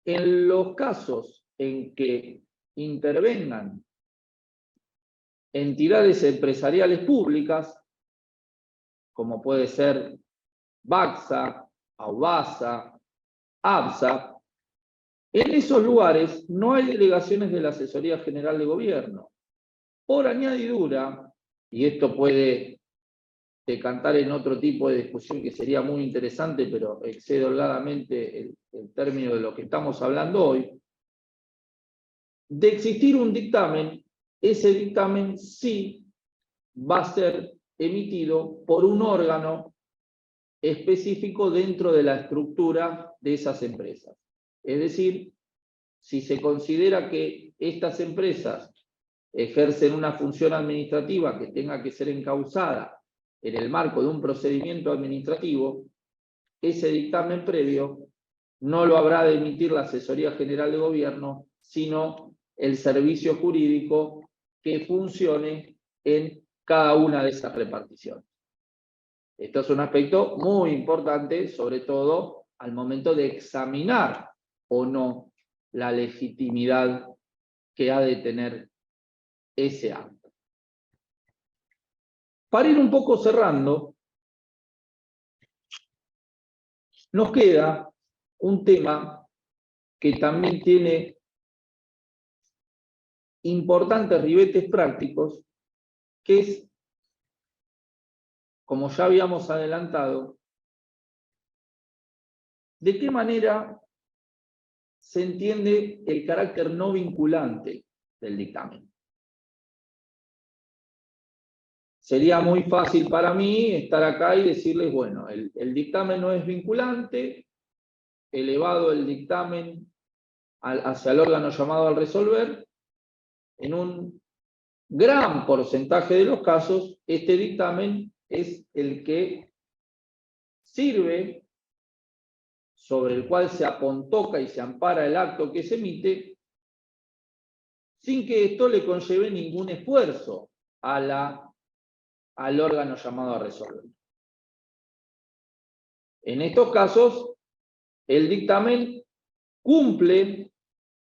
en los casos en que intervengan entidades empresariales públicas, como puede ser BACSA, AUBASA, ABSA, en esos lugares no hay delegaciones de la Asesoría General de Gobierno. Por añadidura, y esto puede decantar en otro tipo de discusión que sería muy interesante, pero excede holgadamente el término de lo que estamos hablando hoy, de existir un dictamen, ese dictamen sí va a ser emitido por un órgano específico dentro de la estructura de esas empresas. Es decir, si se considera que estas empresas ejercen una función administrativa que tenga que ser encauzada en el marco de un procedimiento administrativo, ese dictamen previo no lo habrá de emitir la Asesoría General de Gobierno, sino el servicio jurídico que funcione en cada una de esas reparticiones. Esto es un aspecto muy importante, sobre todo al momento de examinar o no la legitimidad que ha de tener ese acto. Para ir un poco cerrando, nos queda un tema que también tiene importantes ribetes prácticos, que es, como ya habíamos adelantado, de qué manera se entiende el carácter no vinculante del dictamen. Sería muy fácil para mí estar acá y decirles, bueno, el dictamen no es vinculante, elevado el dictamen hacia el órgano llamado al resolver, en un gran porcentaje de los casos, este dictamen es el que sirve, sobre el cual se apontoca y se ampara el acto que se emite, sin que esto le conlleve ningún esfuerzo al órgano llamado a resolver. En estos casos, el dictamen cumple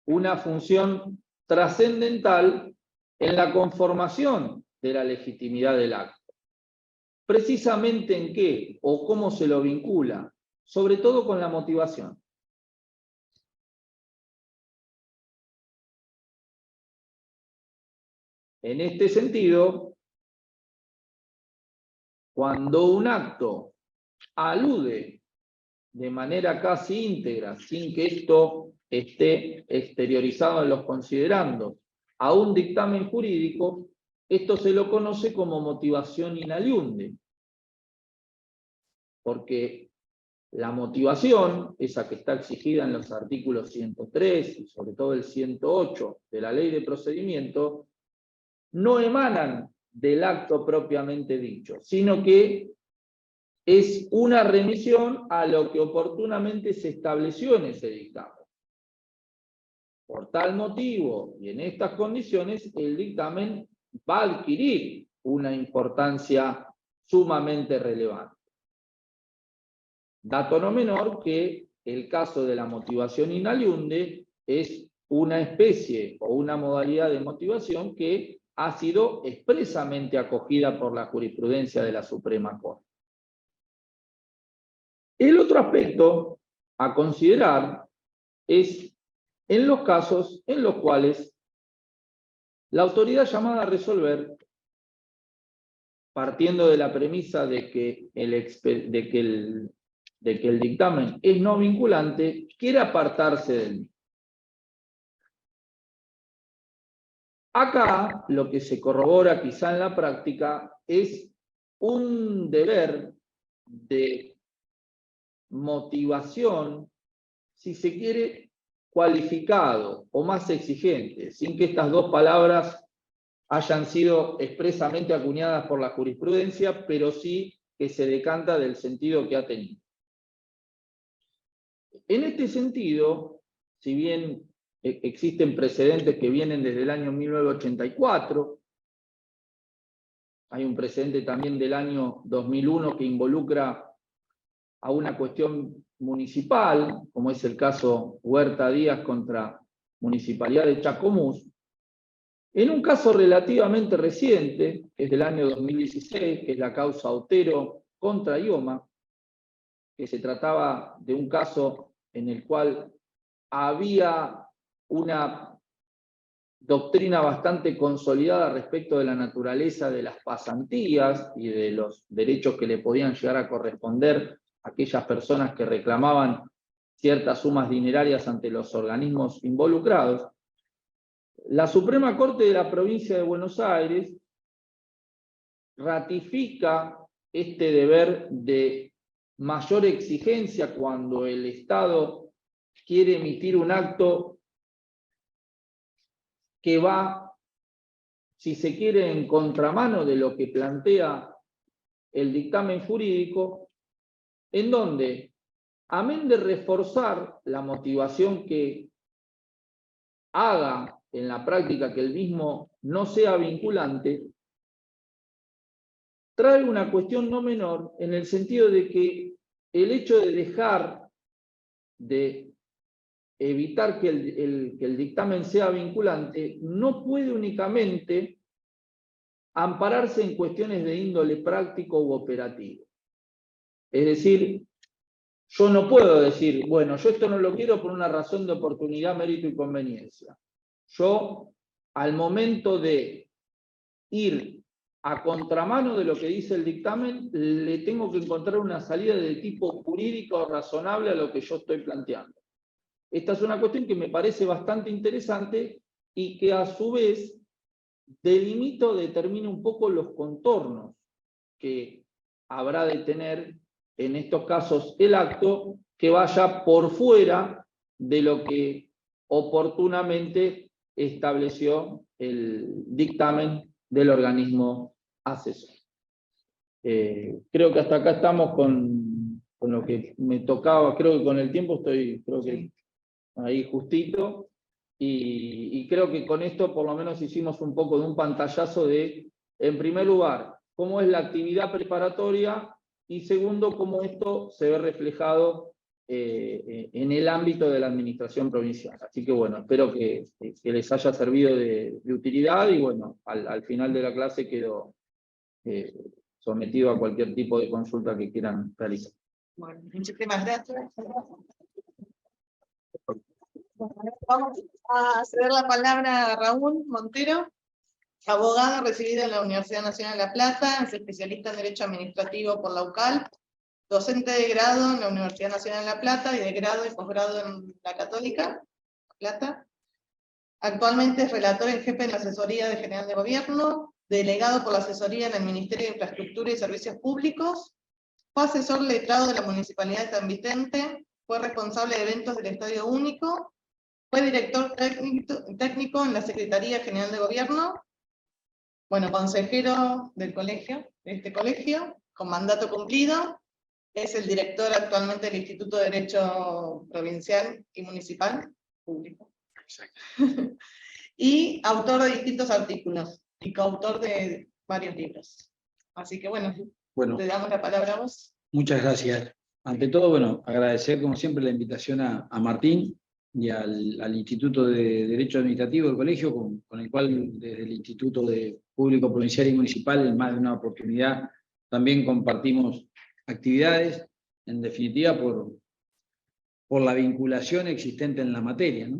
una función trascendental en la conformación de la legitimidad del acto. ¿Precisamente en qué o cómo se lo vincula? Sobre todo con la motivación. En este sentido, cuando un acto alude de manera casi íntegra, sin que esto esté exteriorizado en los considerandos, a un dictamen jurídico, esto se lo conoce como motivación inaliunde. Porque la motivación, esa que está exigida en los artículos 103 y sobre todo el 108 de la Ley de Procedimiento, no emanan del acto propiamente dicho, sino que es una remisión a lo que oportunamente se estableció en ese dictamen. Por tal motivo y en estas condiciones, el dictamen va a adquirir una importancia sumamente relevante. Dato no menor que el caso de la motivación inaliunde es una especie o una modalidad de motivación que ha sido expresamente acogida por la jurisprudencia de la Suprema Corte. El otro aspecto a considerar es en los casos en los cuales la autoridad llamada a resolver, partiendo de la premisa de que el dictamen es no vinculante, quiere apartarse del mismo. Acá lo que se corrobora quizá en la práctica es un deber de motivación, si se quiere, cualificado o más exigente, sin que estas dos palabras hayan sido expresamente acuñadas por la jurisprudencia, pero sí que se decanta del sentido que ha tenido. En este sentido, si bien existen precedentes que vienen desde el año 1984, hay un precedente también del año 2001 que involucra a una cuestión municipal, como es el caso Huerta Díaz contra Municipalidad de Chascomús, En un caso relativamente reciente, que es del año 2016, que es la causa Otero contra IOMA, que se trataba de un caso en el cual había una doctrina bastante consolidada respecto de la naturaleza de las pasantías y de los derechos que le podían llegar a corresponder a aquellas personas que reclamaban ciertas sumas dinerarias ante los organismos involucrados. La Suprema Corte de la Provincia de Buenos Aires ratifica este deber de mayor exigencia cuando el Estado quiere emitir un acto que va, si se quiere, en contramano de lo que plantea el dictamen jurídico, en donde, amén de reforzar la motivación que haga en la práctica que el mismo no sea vinculante, trae una cuestión no menor en el sentido de que el hecho de dejar de evitar que el dictamen sea vinculante no puede únicamente ampararse en cuestiones de índole práctico u operativo. Es decir, yo no puedo decir, bueno, yo esto no lo quiero por una razón de oportunidad, mérito y conveniencia. Yo, al momento de ir a contramano de lo que dice el dictamen, le tengo que encontrar una salida de tipo jurídico razonable a lo que yo estoy planteando. Esta es una cuestión que me parece bastante interesante y que a su vez delimita o determina un poco los contornos que habrá de tener en estos casos el acto que vaya por fuera de lo que oportunamente estableció el dictamen del organismo asesor. Creo que hasta acá estamos con lo que me tocaba, creo que con el tiempo estoy, creo que ahí justito, y creo que con esto por lo menos hicimos un poco de un pantallazo de, en primer lugar, cómo es la actividad preparatoria, y segundo, cómo esto se ve reflejado en el ámbito de la administración provincial. Así que bueno, espero que les haya servido de utilidad, y bueno, al final de la clase quedo sometido a cualquier tipo de consulta que quieran realizar. Bueno, muchísimas gracias. Vamos a ceder la palabra a Raúl Montero, abogado recibido en la Universidad Nacional de La Plata, es especialista en Derecho Administrativo por la UCAL, docente de grado en la Universidad Nacional de La Plata y de grado y posgrado en la Católica La Plata. Actualmente es relator en jefe en la Asesoría de General de Gobierno, delegado por la asesoría en el Ministerio de Infraestructura y Servicios Públicos, fue asesor letrado de la Municipalidad de San Vicente, fue responsable de eventos del Estadio Único, fue director técnico en la Secretaría General de Gobierno, bueno, consejero del colegio, de este colegio, con mandato cumplido, es el director actualmente del Instituto de Derecho Provincial y Municipal Público. Exacto. Y autor de distintos artículos, y coautor de varios libros. Así que bueno, te damos la palabra a vos. Muchas gracias. Ante todo, bueno, agradecer como siempre la invitación a Martín y al Instituto de Derecho Administrativo del colegio, con el cual desde el Instituto de Público Provincial y Municipal en más de una oportunidad también compartimos actividades, en definitiva por la vinculación existente en la materia, ¿no?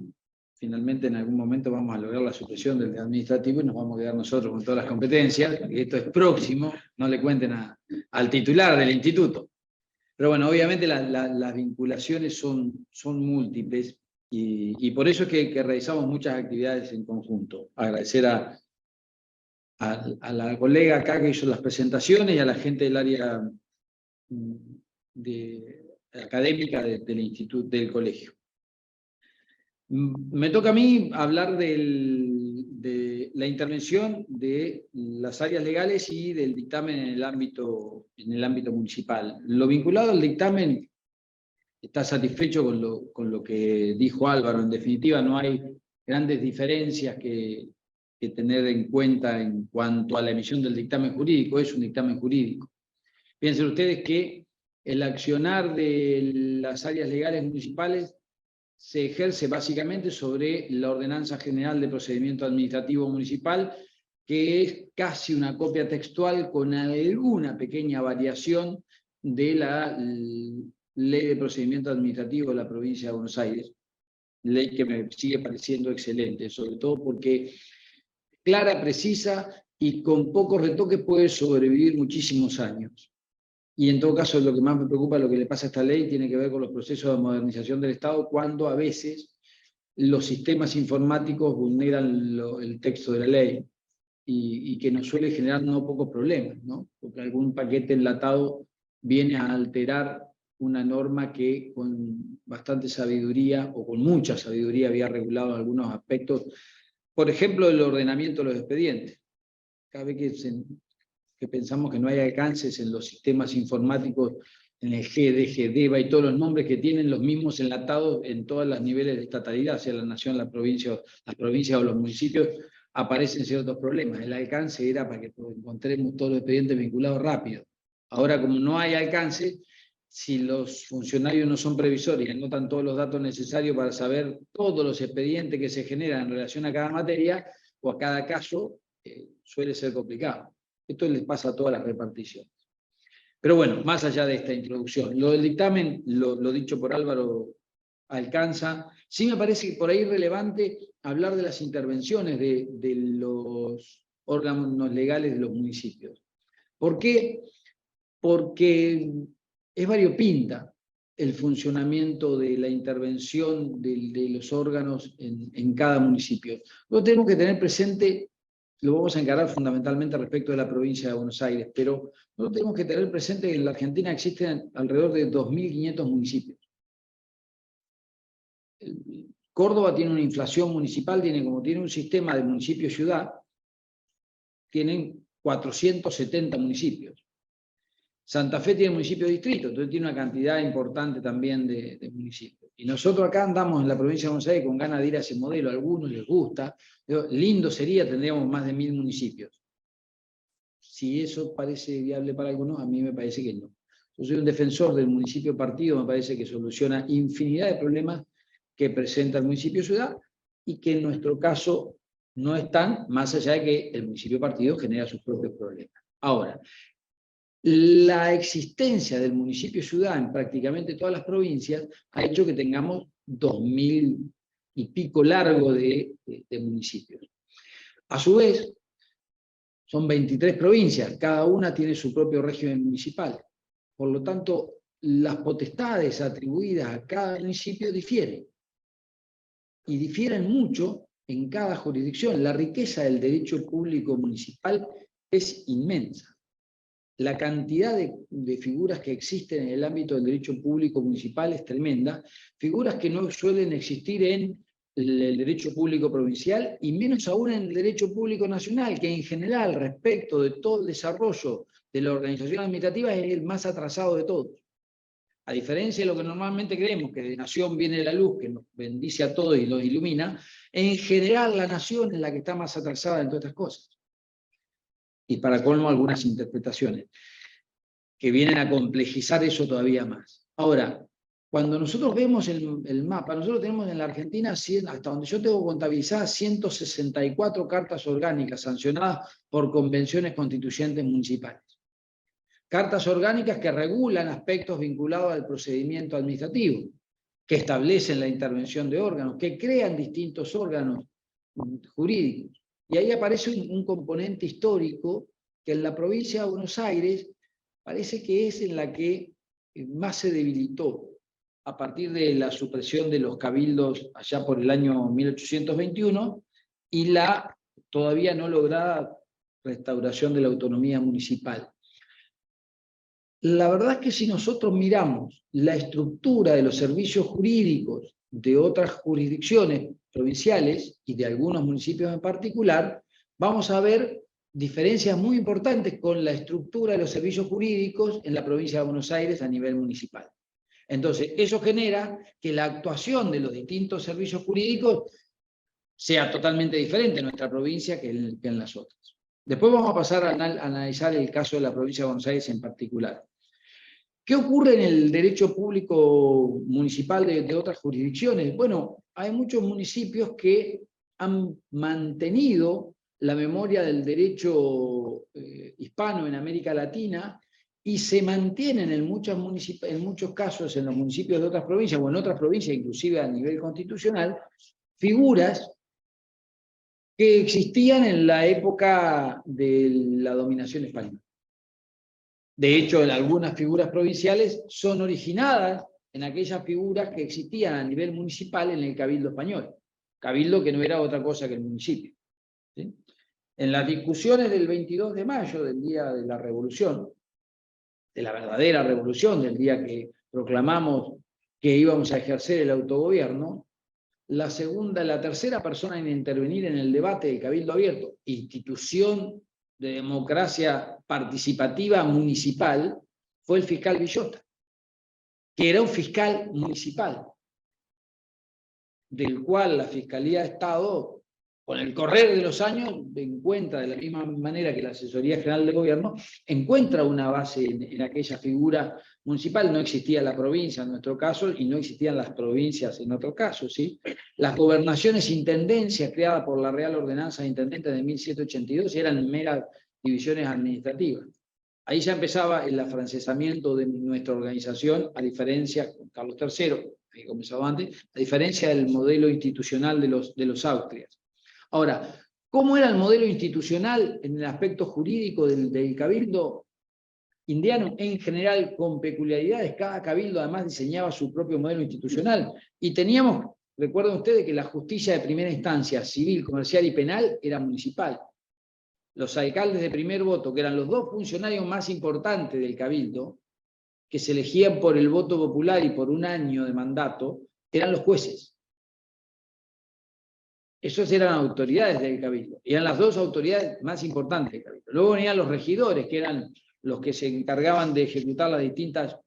Finalmente en algún momento vamos a lograr la supresión del administrativo y nos vamos a quedar nosotros con todas las competencias, y esto es próximo, no le cuenten al titular del instituto. Pero bueno, obviamente las vinculaciones son múltiples, y por eso es que realizamos muchas actividades en conjunto. Agradecer a la colega acá que hizo las presentaciones y a la gente del área académica del instituto, del colegio. Me toca a mí hablar de la intervención de las áreas legales y del dictamen en el ámbito municipal. Lo vinculado al dictamen está satisfecho con lo que dijo Álvaro. En definitiva, no hay grandes diferencias que tener en cuenta en cuanto a la emisión del dictamen jurídico. Es un dictamen jurídico. Piensen ustedes que el accionar de las áreas legales municipales se ejerce básicamente sobre la Ordenanza General de Procedimiento Administrativo Municipal, que es casi una copia textual con alguna pequeña variación de la Ley de Procedimiento Administrativo de la Provincia de Buenos Aires, ley que me sigue pareciendo excelente, sobre todo porque clara, precisa y con pocos retoques puede sobrevivir muchísimos años. Y en todo caso, lo que más me preocupa, lo que le pasa a esta ley, tiene que ver con los procesos de modernización del Estado, cuando a veces los sistemas informáticos vulneran el texto de la ley y que nos suele generar no pocos problemas, ¿no? Porque algún paquete enlatado viene a alterar una norma que con bastante sabiduría o con mucha sabiduría había regulado algunos aspectos, por ejemplo, el ordenamiento de los expedientes. Cada vez que pensamos que no hay alcances en los sistemas informáticos, en el GD, GDEVA y todos los nombres que tienen los mismos enlatados en todos los niveles de estatalidad, sea la nación, las provincias o los municipios, aparecen ciertos problemas. El alcance era para que encontremos todos los expedientes vinculados rápido. Ahora, como no hay alcance, si los funcionarios no son previsores y anotan todos los datos necesarios para saber todos los expedientes que se generan en relación a cada materia o a cada caso, suele ser complicado. Esto les pasa a todas las reparticiones. Pero bueno, más allá de esta introducción, lo del dictamen, lo dicho por Álvaro, alcanza. Sí me parece por ahí relevante hablar de las intervenciones de los órganos legales de los municipios. ¿Por qué? Porque es variopinta el funcionamiento de la intervención de los órganos en cada municipio. Lo tenemos que tener presente. Lo vamos a encarar fundamentalmente respecto de la provincia de Buenos Aires, pero no tenemos que tener presente que en la Argentina existen alrededor de 2.500 municipios. Córdoba tiene una inflación municipal, tiene un sistema de municipio-ciudad, tienen 470 municipios. Santa Fe tiene municipio-distrito, entonces tiene una cantidad importante también de municipios. Y nosotros acá andamos en la provincia de Buenos Aires con ganas de ir a ese modelo, a algunos les gusta. Lindo sería, tendríamos más de 1.000 municipios. Si eso parece viable para algunos, a mí me parece que no. Yo soy un defensor del municipio partido, me parece que soluciona infinidad de problemas que presenta el municipio ciudad y que en nuestro caso no están, más allá de que el municipio partido genera sus propios problemas. Ahora, la existencia del municipio ciudad en prácticamente todas las provincias ha hecho que tengamos 2.000 y pico largo de municipios. A su vez, son 23 provincias, cada una tiene su propio régimen municipal. Por lo tanto, las potestades atribuidas a cada municipio difieren. Y difieren mucho en cada jurisdicción. La riqueza del derecho público municipal es inmensa. La cantidad de figuras que existen en el ámbito del derecho público municipal es tremenda, figuras que no suelen existir en el derecho público provincial y menos aún en el derecho público nacional, que en general respecto de todo el desarrollo de la organización administrativa es el más atrasado de todos. A diferencia de lo que normalmente creemos, que de nación viene la luz, que nos bendice a todos y nos ilumina, en general la nación es la que está más atrasada en todas estas cosas. Y para colmo algunas interpretaciones que vienen a complejizar eso todavía más. Ahora, cuando nosotros vemos el mapa, nosotros tenemos en la Argentina, hasta donde yo tengo contabilizadas, 164 cartas orgánicas sancionadas por convenciones constituyentes municipales. Cartas orgánicas que regulan aspectos vinculados al procedimiento administrativo, que establecen la intervención de órganos, que crean distintos órganos jurídicos. Y ahí aparece un componente histórico que en la provincia de Buenos Aires parece que es en la que más se debilitó a partir de la supresión de los cabildos allá por el año 1821 y la todavía no lograda restauración de la autonomía municipal. La verdad es que si nosotros miramos la estructura de los servicios jurídicos de otras jurisdicciones provinciales y de algunos municipios en particular, vamos a ver diferencias muy importantes con la estructura de los servicios jurídicos en la provincia de Buenos Aires a nivel municipal. Entonces, eso genera que la actuación de los distintos servicios jurídicos sea totalmente diferente en nuestra provincia que en las otras. Después vamos a pasar a analizar el caso de la provincia de Buenos Aires en particular. ¿Qué ocurre en el derecho público municipal de otras jurisdicciones? Bueno, hay muchos municipios que han mantenido la memoria del derecho hispano en América Latina y se mantienen en muchos casos en los municipios de otras provincias o en otras provincias, inclusive a nivel constitucional, figuras que existían en la época de la dominación española. De hecho, algunas figuras provinciales son originadas en aquellas figuras que existían a nivel municipal en el Cabildo español. Cabildo que no era otra cosa que el municipio. ¿Sí? En las discusiones del 22 de mayo, del día de la Revolución, de la verdadera revolución, del día que proclamamos que íbamos a ejercer el autogobierno, la tercera persona en intervenir en el debate del Cabildo Abierto, institución de democracia participativa municipal, fue el fiscal Villota, que era un fiscal municipal, del cual la Fiscalía de Estado, con el correr de los años, encuentra, de la misma manera que la Asesoría General del Gobierno, encuentra una base en aquella figura municipal. No existía la provincia en nuestro caso, y no existían las provincias en otro caso, ¿sí? Las gobernaciones intendencias creadas por la Real Ordenanza de Intendentes de 1782 eran meras divisiones administrativas. Ahí ya empezaba el afrancesamiento de nuestra organización, a diferencia, con Carlos III, que comenzaba antes, a diferencia del modelo institucional de los Austrias. Ahora, ¿cómo era el modelo institucional en el aspecto jurídico del Cabildo indiano? En general, con peculiaridades, cada cabildo además diseñaba su propio modelo institucional. Y teníamos, recuerden ustedes, que la justicia de primera instancia, civil, comercial y penal, era municipal. Los alcaldes de primer voto, que eran los dos funcionarios más importantes del cabildo, que se elegían por el voto popular y por un año de mandato, eran los jueces. Esos eran autoridades del cabildo, eran las dos autoridades más importantes del cabildo. Luego venían los regidores, que eran los que se encargaban de ejecutar las distintas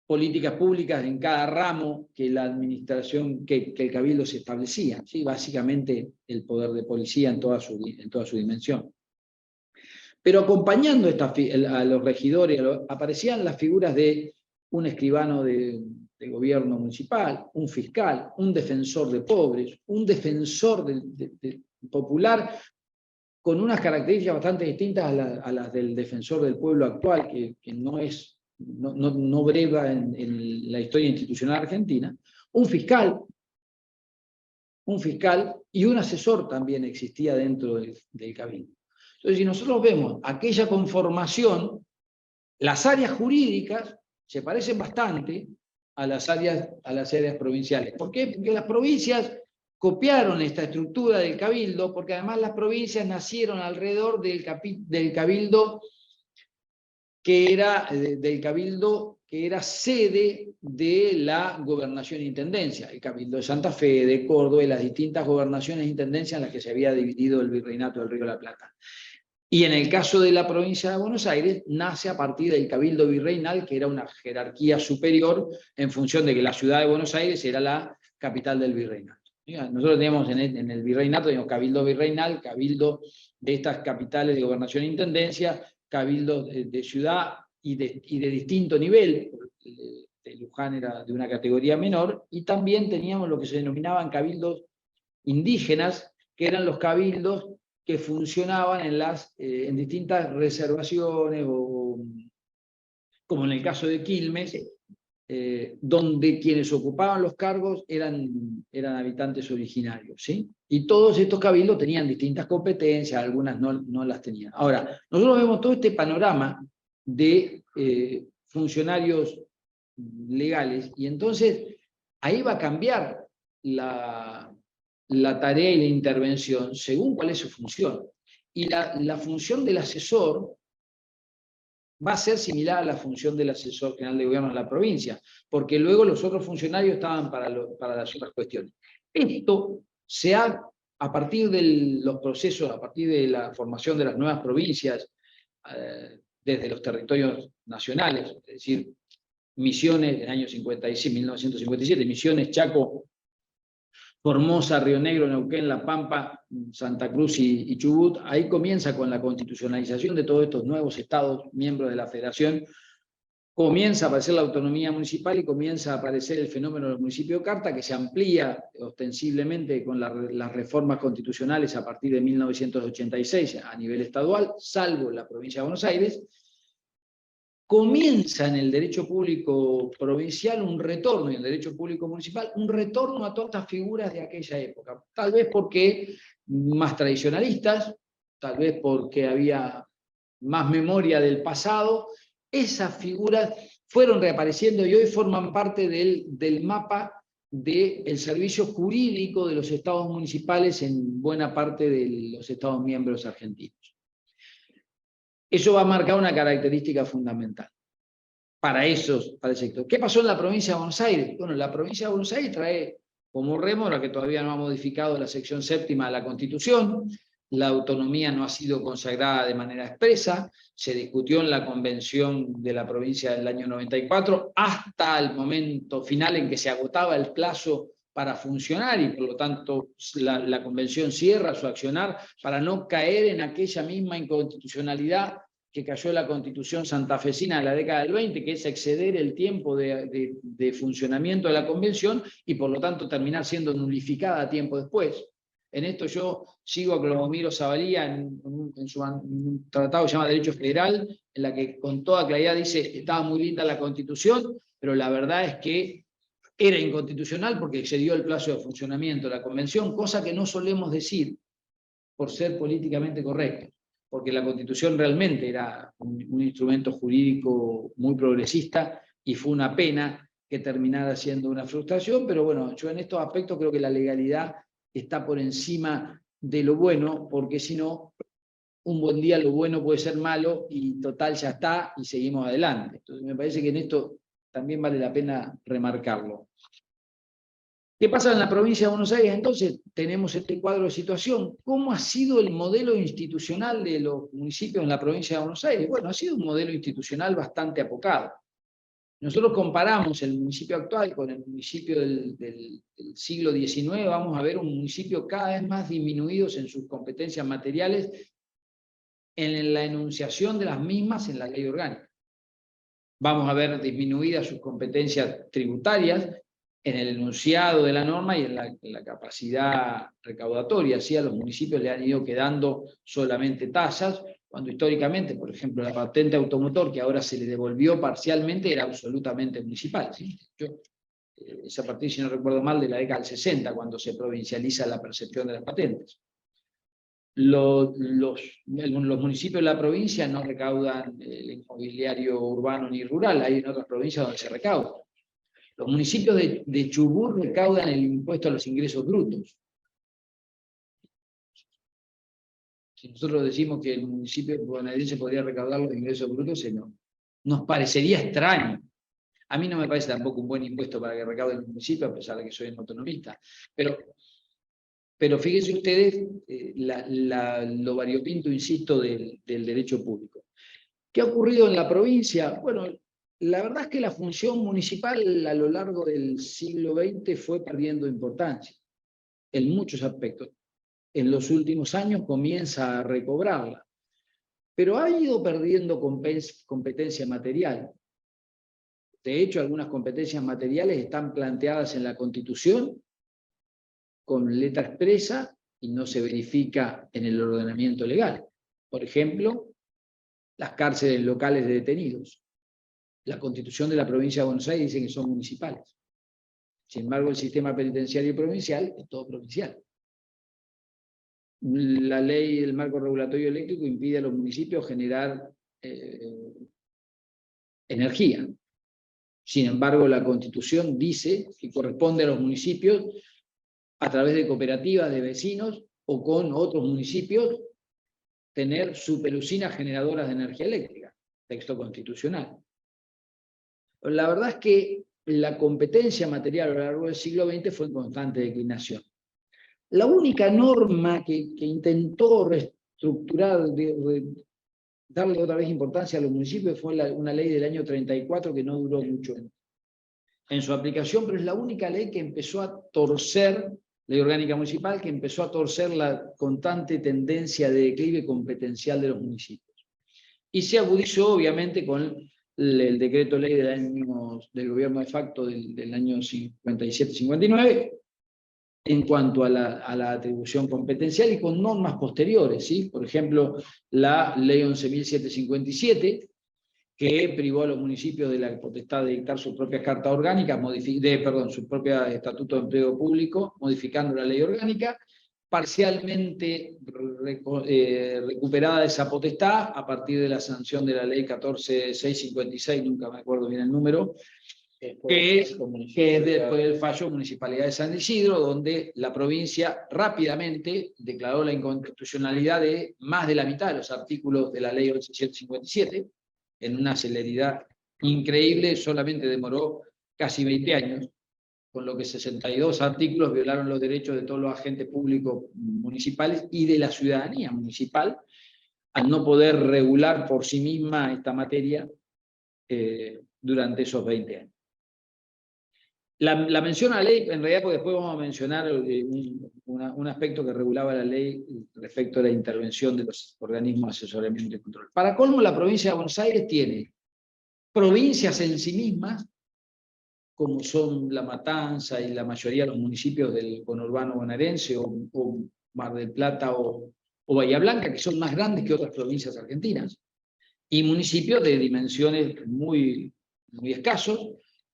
políticas públicas en cada ramo que la administración, que el cabildo se establecía, ¿sí? Básicamente el poder de policía en toda su dimensión. Pero acompañando a los regidores, aparecían las figuras de un escribano de gobierno municipal, un fiscal, un defensor de pobres, un defensor popular, con unas características bastante distintas a las del defensor del pueblo actual, que no breva en la historia institucional argentina. Un fiscal y un asesor también existía dentro del cabildo. Entonces, si nosotros vemos aquella conformación, las áreas jurídicas se parecen bastante a las áreas provinciales. ¿Por qué? Porque las provincias copiaron esta estructura del cabildo, porque además las provincias nacieron alrededor del cabildo que era sede de la gobernación e intendencia, el cabildo de Santa Fe, de Córdoba y las distintas gobernaciones e intendencias en las que se había dividido el virreinato del Río de la Plata. Y en el caso de la provincia de Buenos Aires, nace a partir del cabildo virreinal, que era una jerarquía superior en función de que la ciudad de Buenos Aires era la capital del virreinato. Nosotros teníamos en el virreinato, teníamos cabildo virreinal, cabildo de estas capitales de gobernación e intendencia, cabildos de ciudad y de distinto nivel. De Luján era de una categoría menor, y también teníamos lo que se denominaban cabildos indígenas, que eran los cabildos que funcionaban en distintas reservaciones, o como en el caso de Quilmes, donde quienes ocupaban los cargos eran habitantes originarios, ¿sí? Y todos estos cabildos tenían distintas competencias, algunas no las tenían. Ahora, nosotros vemos todo este panorama de funcionarios legales, y entonces ahí va a cambiar la tarea y la intervención según cuál es su función. Y la función del asesor va a ser similar a la función del asesor general de gobierno de la provincia, porque luego los otros funcionarios estaban para las otras cuestiones. Esto se ha, a partir de los procesos, a partir de la formación de las nuevas provincias, desde los territorios nacionales, es decir, Misiones en el año 1957, Misiones, Chaco, Formosa, Río Negro, Neuquén, La Pampa, Santa Cruz y Chubut. Ahí comienza con la constitucionalización de todos estos nuevos estados miembros de la Federación, comienza a aparecer la autonomía municipal y comienza a aparecer el fenómeno del municipio de Carta, que se amplía ostensiblemente con las reformas constitucionales a partir de 1986 a nivel estadual, salvo en la provincia de Buenos Aires. Comienza en el derecho público provincial un retorno, y en el derecho público municipal, un retorno a todas estas figuras de aquella época. Tal vez porque más tradicionalistas, tal vez porque había más memoria del pasado. Esas figuras fueron reapareciendo y hoy forman parte del mapa del servicio jurídico de los estados municipales en buena parte de los estados miembros argentinos. Eso va a marcar una característica fundamental para ese sector. ¿Qué pasó en la provincia de Buenos Aires? Bueno, la provincia de Buenos Aires trae como rémora que todavía no ha modificado la sección séptima de la Constitución. La autonomía no ha sido consagrada de manera expresa, se discutió en la convención de la provincia del año 94 hasta el momento final en que se agotaba el plazo para funcionar y por lo tanto la convención cierra su accionar para no caer en aquella misma inconstitucionalidad que cayó en la Constitución santafesina de la década del 20, que es exceder el tiempo de funcionamiento de la convención y por lo tanto terminar siendo nulificada tiempo después. En esto yo sigo a Clodomiro Zavalía en un tratado que se llama Derecho Federal, en la que con toda claridad dice estaba muy linda la Constitución, pero la verdad es que era inconstitucional porque excedió el plazo de funcionamiento de la Convención, cosa que no solemos decir por ser políticamente correctos, porque la Constitución realmente era un instrumento jurídico muy progresista y fue una pena que terminara siendo una frustración, pero bueno, yo en estos aspectos creo que la legalidad está por encima de lo bueno, porque si no, un buen día lo bueno puede ser malo y total ya está y seguimos adelante. Entonces me parece que en esto también vale la pena remarcarlo. ¿Qué pasa en la provincia de Buenos Aires? Entonces tenemos este cuadro de situación. ¿Cómo ha sido el modelo institucional de los municipios en la provincia de Buenos Aires? Bueno, ha sido un modelo institucional bastante apocado. Nosotros comparamos el municipio actual con el municipio del siglo XIX, vamos a ver un municipio cada vez más disminuidos en sus competencias materiales en la enunciación de las mismas en la ley orgánica. Vamos a ver disminuidas sus competencias tributarias en el enunciado de la norma y en la capacidad recaudatoria. Así a los municipios le han ido quedando solamente tasas, cuando históricamente, por ejemplo, la patente automotor, que ahora se le devolvió parcialmente, era absolutamente municipal. ¿Sí? Es a partir, si no recuerdo mal, de la década del 60, cuando se provincializa la percepción de las patentes. Los municipios de la provincia no recaudan el inmobiliario urbano ni rural, hay en otras provincias donde se recauda. Los municipios de Chubut recaudan el impuesto a los ingresos brutos. Si nosotros decimos que el municipio bonaerense podría recaudar los ingresos brutos, nos parecería extraño. A mí no me parece tampoco un buen impuesto para que recaude el municipio, a pesar de que soy un autonomista. Pero fíjense ustedes lo variopinto, insisto, del derecho público. ¿Qué ha ocurrido en la provincia? Bueno, la verdad es que la función municipal a lo largo del siglo XX fue perdiendo importancia en muchos aspectos. En los últimos años comienza a recobrarla, pero ha ido perdiendo competencia material. De hecho, algunas competencias materiales están planteadas en la Constitución con letra expresa y no se verifica en el ordenamiento legal. Por ejemplo, las cárceles locales de detenidos. La Constitución de la provincia de Buenos Aires dice que son municipales. Sin embargo, el sistema penitenciario provincial es todo provincial. La ley del marco regulatorio eléctrico impide a los municipios generar energía. Sin embargo, la Constitución dice que corresponde a los municipios, a través de cooperativas de vecinos o con otros municipios, tener superusinas generadoras de energía eléctrica. Texto constitucional. La verdad es que la competencia material a lo largo del siglo XX fue en constante declinación. La única norma que intentó reestructurar, darle otra vez importancia a los municipios fue una ley del año 34 que no duró mucho en su aplicación, pero es la única ley que empezó a torcer, ley orgánica municipal, que empezó a torcer la constante tendencia de declive competencial de los municipios. Y se agudizó obviamente con el decreto ley del gobierno de facto del año 57-59, en cuanto a la atribución competencial y con normas posteriores, ¿sí? Por ejemplo, la ley 11.757, que privó a los municipios de la potestad de dictar sus propias cartas orgánicas, su propio estatuto de empleo público, modificando la ley orgánica, parcialmente recuperada esa potestad a partir de la sanción de la ley 14.656, nunca me acuerdo bien el número, que es después del fallo Municipalidad de San Isidro, donde la provincia rápidamente declaró la inconstitucionalidad de más de la mitad de los artículos de la ley 11.757, en una celeridad increíble, solamente demoró casi 20 años, con lo que 62 artículos violaron los derechos de todos los agentes públicos municipales y de la ciudadanía municipal, al no poder regular por sí misma esta materia durante esos 20 años. La mención a la ley, en realidad, porque después vamos a mencionar un aspecto que regulaba la ley respecto a la intervención de los organismos de asesoramiento y control. Para colmo, la provincia de Buenos Aires tiene provincias en sí mismas, como son La Matanza y la mayoría de los municipios del conurbano bonaerense, o Mar del Plata o Bahía Blanca, que son más grandes que otras provincias argentinas, y municipios de dimensiones muy, muy escasos,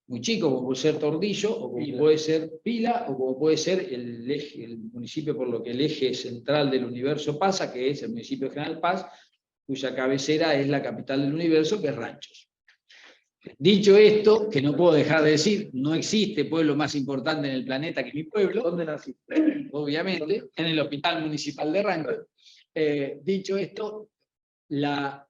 muy chicos, como puede ser Tordillo, o como puede ser Pila, o como puede ser el municipio por lo que el eje central del universo pasa, que es el municipio de General Paz, cuya cabecera es la capital del universo, que es Ranchos. Dicho esto, que no puedo dejar de decir, no existe pueblo más importante en el planeta que mi pueblo. ¿Dónde naciste? Obviamente, en el Hospital Municipal de Ranchos. Dicho esto, la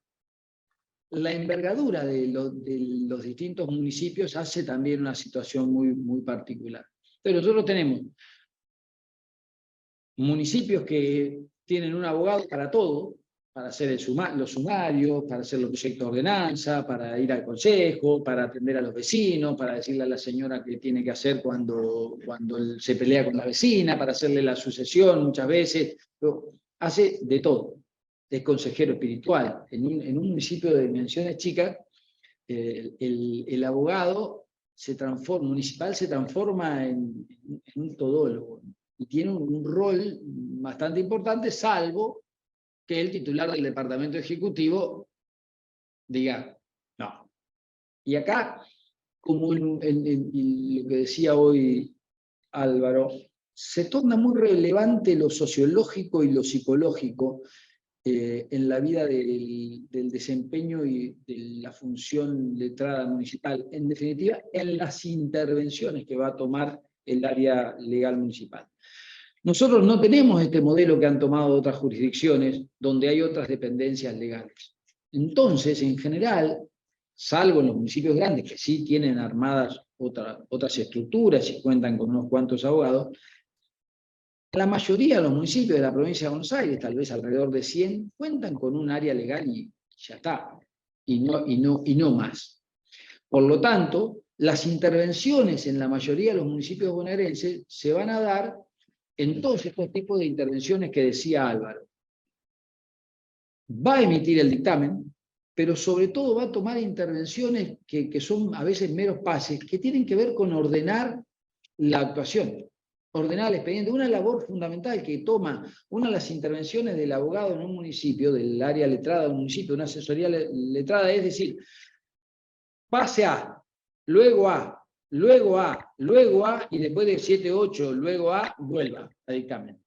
envergadura de los distintos municipios hace también una situación muy, muy particular. Pero nosotros tenemos municipios que tienen un abogado para todo, para hacer los sumarios, para hacer los proyectos de ordenanza, para ir al consejo, para atender a los vecinos, para decirle a la señora qué tiene que hacer cuando se pelea con la vecina, para hacerle la sucesión muchas veces. Hace de todo. Es consejero espiritual. En un municipio de dimensiones chicas, el abogado municipal se transforma en un todólogo y tiene un rol bastante importante, salvo que el titular del departamento ejecutivo diga no. Y acá, como lo que decía hoy Álvaro, se torna muy relevante lo sociológico y lo psicológico en la vida del desempeño y de la función letrada municipal, en definitiva, en las intervenciones que va a tomar el área legal municipal. Nosotros no tenemos este modelo que han tomado otras jurisdicciones, donde hay otras dependencias legales. Entonces, en general, salvo en los municipios grandes, que sí tienen armadas otras estructuras y cuentan con unos cuantos abogados, la mayoría de los municipios de la provincia de Buenos Aires, tal vez alrededor de 100, cuentan con un área legal y ya está, y no más. Por lo tanto, las intervenciones en la mayoría de los municipios bonaerenses se van a dar en todos estos tipos de intervenciones que decía Álvaro. Va a emitir el dictamen, pero sobre todo va a tomar intervenciones que son a veces meros pases, que tienen que ver con ordenar la actuación. Ordenar el expediente, una labor fundamental que toma una de las intervenciones del abogado en un municipio, del área letrada del municipio, una asesoría letrada, es decir, pase A, luego A, luego A, luego A, y después de 7, 8, luego A, vuelva a dictamen.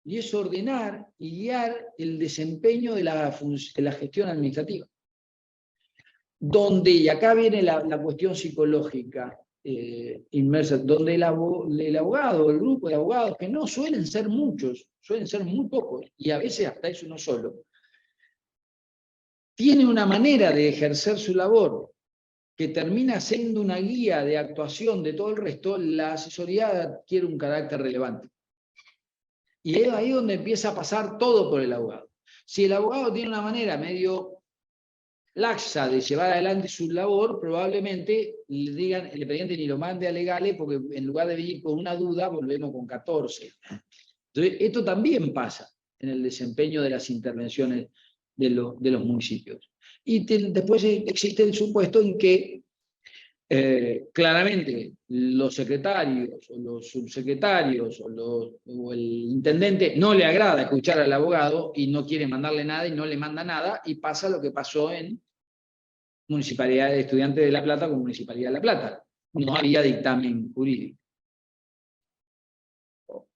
Y es ordenar y guiar el desempeño de la gestión administrativa. Donde, y acá viene la cuestión psicológica, inmersa, donde el abogado, el grupo de abogados, que no suelen ser muchos, suelen ser muy pocos, y a veces hasta es uno solo, tiene una manera de ejercer su labor que termina siendo una guía de actuación de todo el resto. La asesoría adquiere un carácter relevante. Y es ahí donde empieza a pasar todo por el abogado. Si el abogado tiene una manera medio laxa de llevar adelante su labor, probablemente le digan, el expediente ni lo mande a legales, porque en lugar de venir con una duda, volvemos con 14. Entonces, esto también pasa en el desempeño de las intervenciones de los municipios. Y después existe el supuesto en que claramente los secretarios o los subsecretarios o el intendente no le agrada escuchar al abogado y no quiere mandarle nada y no le manda nada, y pasa lo que pasó en Municipalidad de Estudiantes de La Plata con Municipalidad de La Plata. No había dictamen jurídico.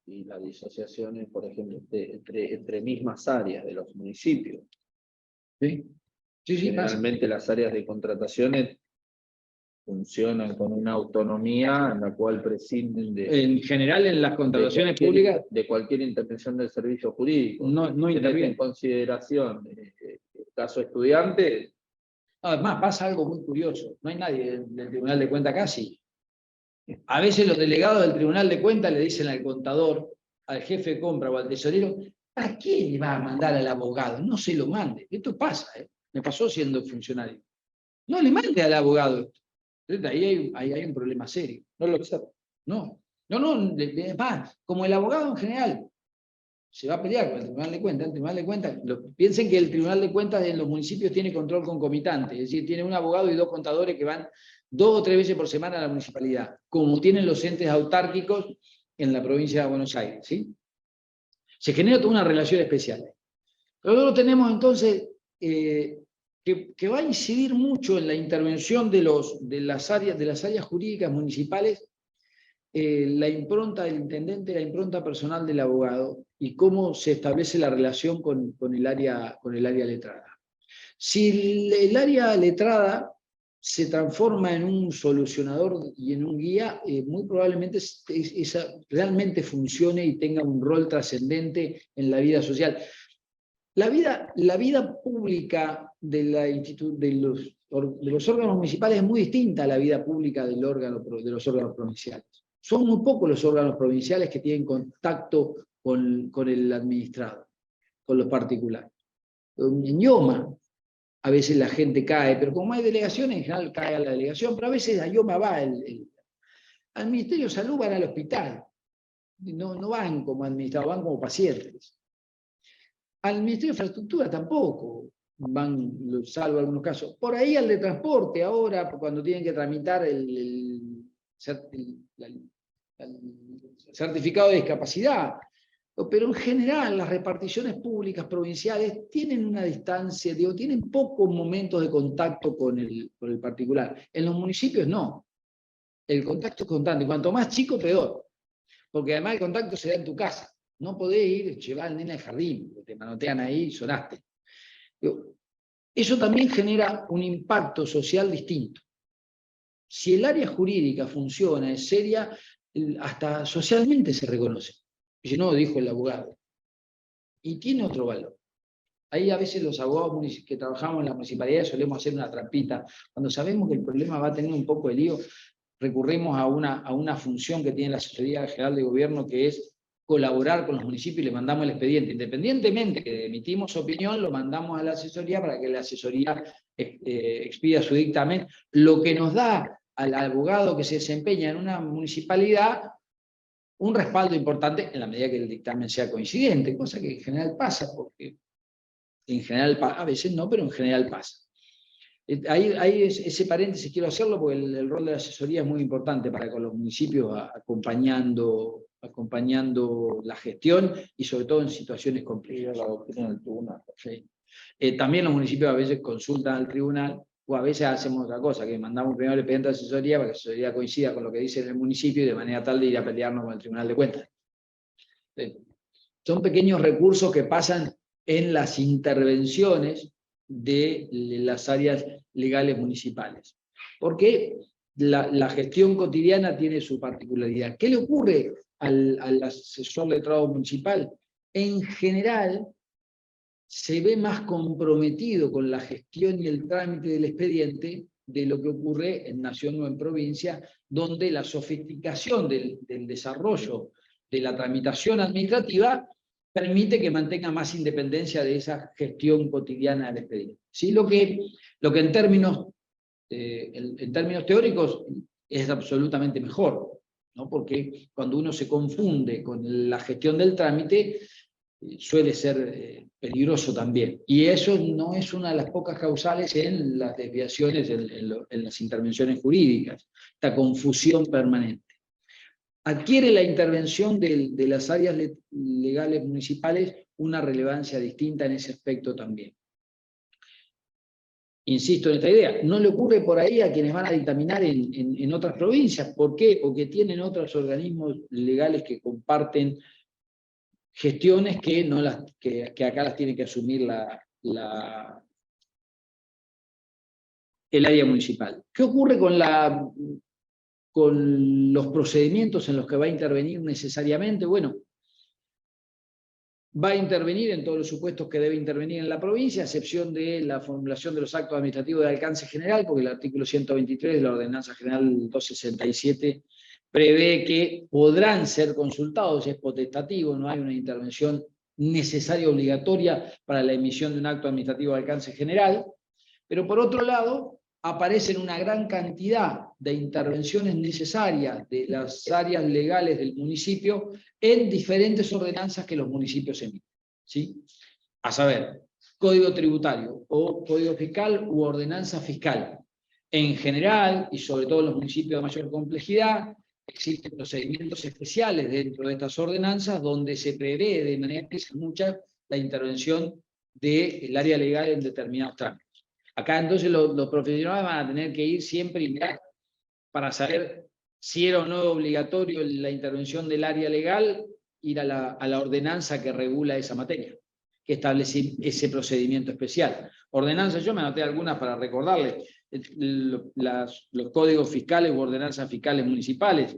Y las disociaciones, por ejemplo, entre mismas áreas de los municipios. ¿Sí? Sí, sí, pasa. Generalmente las áreas de contrataciones funcionan con una autonomía en la cual prescinden En general, en las contrataciones públicas de cualquier intervención del servicio jurídico. no Tener en interviene. consideración el caso estudiante. Además, pasa algo muy curioso. No hay nadie del Tribunal de Cuentas casi. A veces los delegados del Tribunal de Cuentas le dicen al contador, al jefe de compra o al tesorero, ¿para qué le va a mandar al abogado? No se lo mande. Esto pasa, ¿eh? Me pasó siendo funcionario. No le mande al abogado esto. Ahí hay un problema serio. No lo observo. No, más, como el abogado en general se va a pelear con el Tribunal de Cuentas, piensen que el Tribunal de Cuentas en los municipios tiene control concomitante, es decir, tiene un abogado y 2 contadores que van 2 o 3 veces por semana a la municipalidad, como tienen los entes autárquicos en la provincia de Buenos Aires, ¿sí? Se genera toda una relación especial. Pero luego tenemos entonces que va a incidir mucho en la intervención de las áreas jurídicas municipales, la impronta del intendente, la impronta personal del abogado y cómo se establece la relación con el área letrada. Si el área letrada se transforma en un solucionador y en un guía, muy probablemente esa realmente funcione y tenga un rol trascendente en la vida social. La vida pública de los órganos municipales es muy distinta a la vida pública de los órganos provinciales. Son muy pocos los órganos provinciales que tienen contacto con el administrado, con los particulares. En IOMA, a veces la gente cae, pero como hay delegaciones, en general cae a la delegación, pero a veces a IOMA va al Ministerio de Salud, van al hospital. No van como administrados, van como pacientes. Al Ministerio de Infraestructura tampoco van, salvo algunos casos. Por ahí al de transporte ahora, cuando tienen que tramitar el certificado de discapacidad. Pero en general las reparticiones públicas provinciales tienen una distancia, tienen pocos momentos de contacto con el particular. En los municipios no. El contacto es constante. Cuanto más chico, peor. Porque además el contacto se da en tu casa. No podés ir, llevar al nene al jardín, te manotean ahí y sonaste. Eso también genera un impacto social distinto. Si el área jurídica funciona, es seria, hasta socialmente se reconoce. Y si no, dijo el abogado. Y tiene otro valor. Ahí a veces los abogados que trabajamos en la municipalidad solemos hacer una trampita. Cuando sabemos que el problema va a tener un poco de lío, recurrimos a una función que tiene la Asesoría General de Gobierno, que es colaborar con los municipios y le mandamos el expediente. Independientemente que emitimos opinión, lo mandamos a la asesoría para que la asesoría expida su dictamen, lo que nos da al abogado que se desempeña en una municipalidad un respaldo importante en la medida que el dictamen sea coincidente, cosa que en general pasa, porque en general, a veces no, pero en general pasa. Ahí ese paréntesis quiero hacerlo porque el rol de la asesoría es muy importante para con los municipios acompañando la gestión y sobre todo en situaciones complejas. La doctrina del tribunal. Sí. También los municipios a veces consultan al tribunal o a veces hacemos otra cosa, que mandamos primero el expediente de asesoría para que la asesoría coincida con lo que dice el municipio y de manera tal de ir a pelearnos con el Tribunal de Cuentas. Son pequeños recursos que pasan en las intervenciones de las áreas legales municipales. Porque la gestión cotidiana tiene su particularidad. ¿Qué le ocurre al asesor letrado municipal? En general, se ve más comprometido con la gestión y el trámite del expediente de lo que ocurre en nación o en provincia, donde la sofisticación del desarrollo de la tramitación administrativa permite que mantenga más independencia de esa gestión cotidiana del expediente. ¿Sí? Lo que en términos teóricos es absolutamente mejor, ¿no? Porque cuando uno se confunde con la gestión del trámite, suele ser peligroso también. Y eso no es una de las pocas causales en las desviaciones, en las intervenciones jurídicas, esta confusión permanente. Adquiere la intervención de las áreas legales municipales una relevancia distinta en ese aspecto también. Insisto en esta idea, no le ocurre por ahí a quienes van a dictaminar en otras provincias. ¿Por qué? Porque tienen otros organismos legales que comparten gestiones que acá las tiene que asumir el área municipal. ¿Qué ocurre con los procedimientos en los que va a intervenir necesariamente? Bueno, va a intervenir en todos los supuestos que debe intervenir en la provincia, a excepción de la formulación de los actos administrativos de alcance general, porque el artículo 123 de la Ordenanza General 267 prevé que podrán ser consultados, es potestativo, no hay una intervención necesaria obligatoria para la emisión de un acto administrativo de alcance general, pero por otro lado aparecen una gran cantidad de intervenciones necesarias de las áreas legales del municipio en diferentes ordenanzas que los municipios emiten, ¿sí? A saber, código tributario o código fiscal u ordenanza fiscal. En general, y sobre todo en los municipios de mayor complejidad, existen procedimientos especiales dentro de estas ordenanzas donde se prevé de manera que es mucha la intervención del área legal en determinados trámites. Acá entonces los profesionales van a tener que ir siempre y mirar para saber si era o no obligatorio la intervención del área legal, ir a la ordenanza que regula esa materia, que establece ese procedimiento especial. Ordenanzas, yo me anoté algunas para recordarles, los códigos fiscales u ordenanzas fiscales municipales,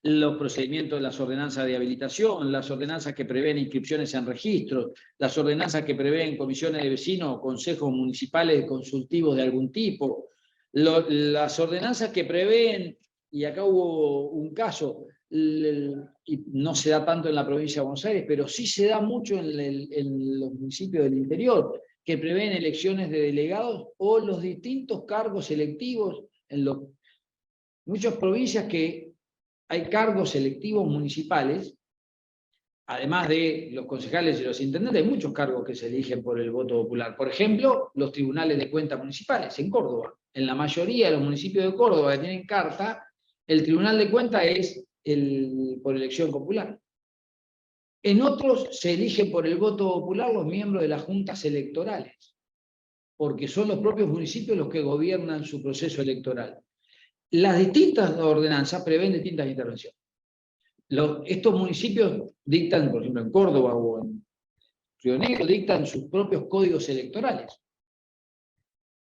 los procedimientos de las ordenanzas de habilitación, las ordenanzas que prevén inscripciones en registros, las ordenanzas que prevén comisiones de vecinos o consejos municipales consultivos de algún tipo, las ordenanzas que prevén, y acá hubo un caso, y no se da tanto en la provincia de Buenos Aires, pero sí se da mucho en los municipios del interior, que prevén elecciones de delegados o los distintos cargos electivos en muchas provincias que hay cargos electivos municipales, además de los concejales y los intendentes, hay muchos cargos que se eligen por el voto popular. Por ejemplo, los tribunales de cuentas municipales en Córdoba. En la mayoría de los municipios de Córdoba que tienen carta, el tribunal de cuentas es por elección popular. En otros se eligen por el voto popular los miembros de las juntas electorales, porque son los propios municipios los que gobiernan su proceso electoral. Las distintas ordenanzas prevén distintas intervenciones. Estos municipios dictan, por ejemplo, en Córdoba o en Río Negro, dictan sus propios códigos electorales.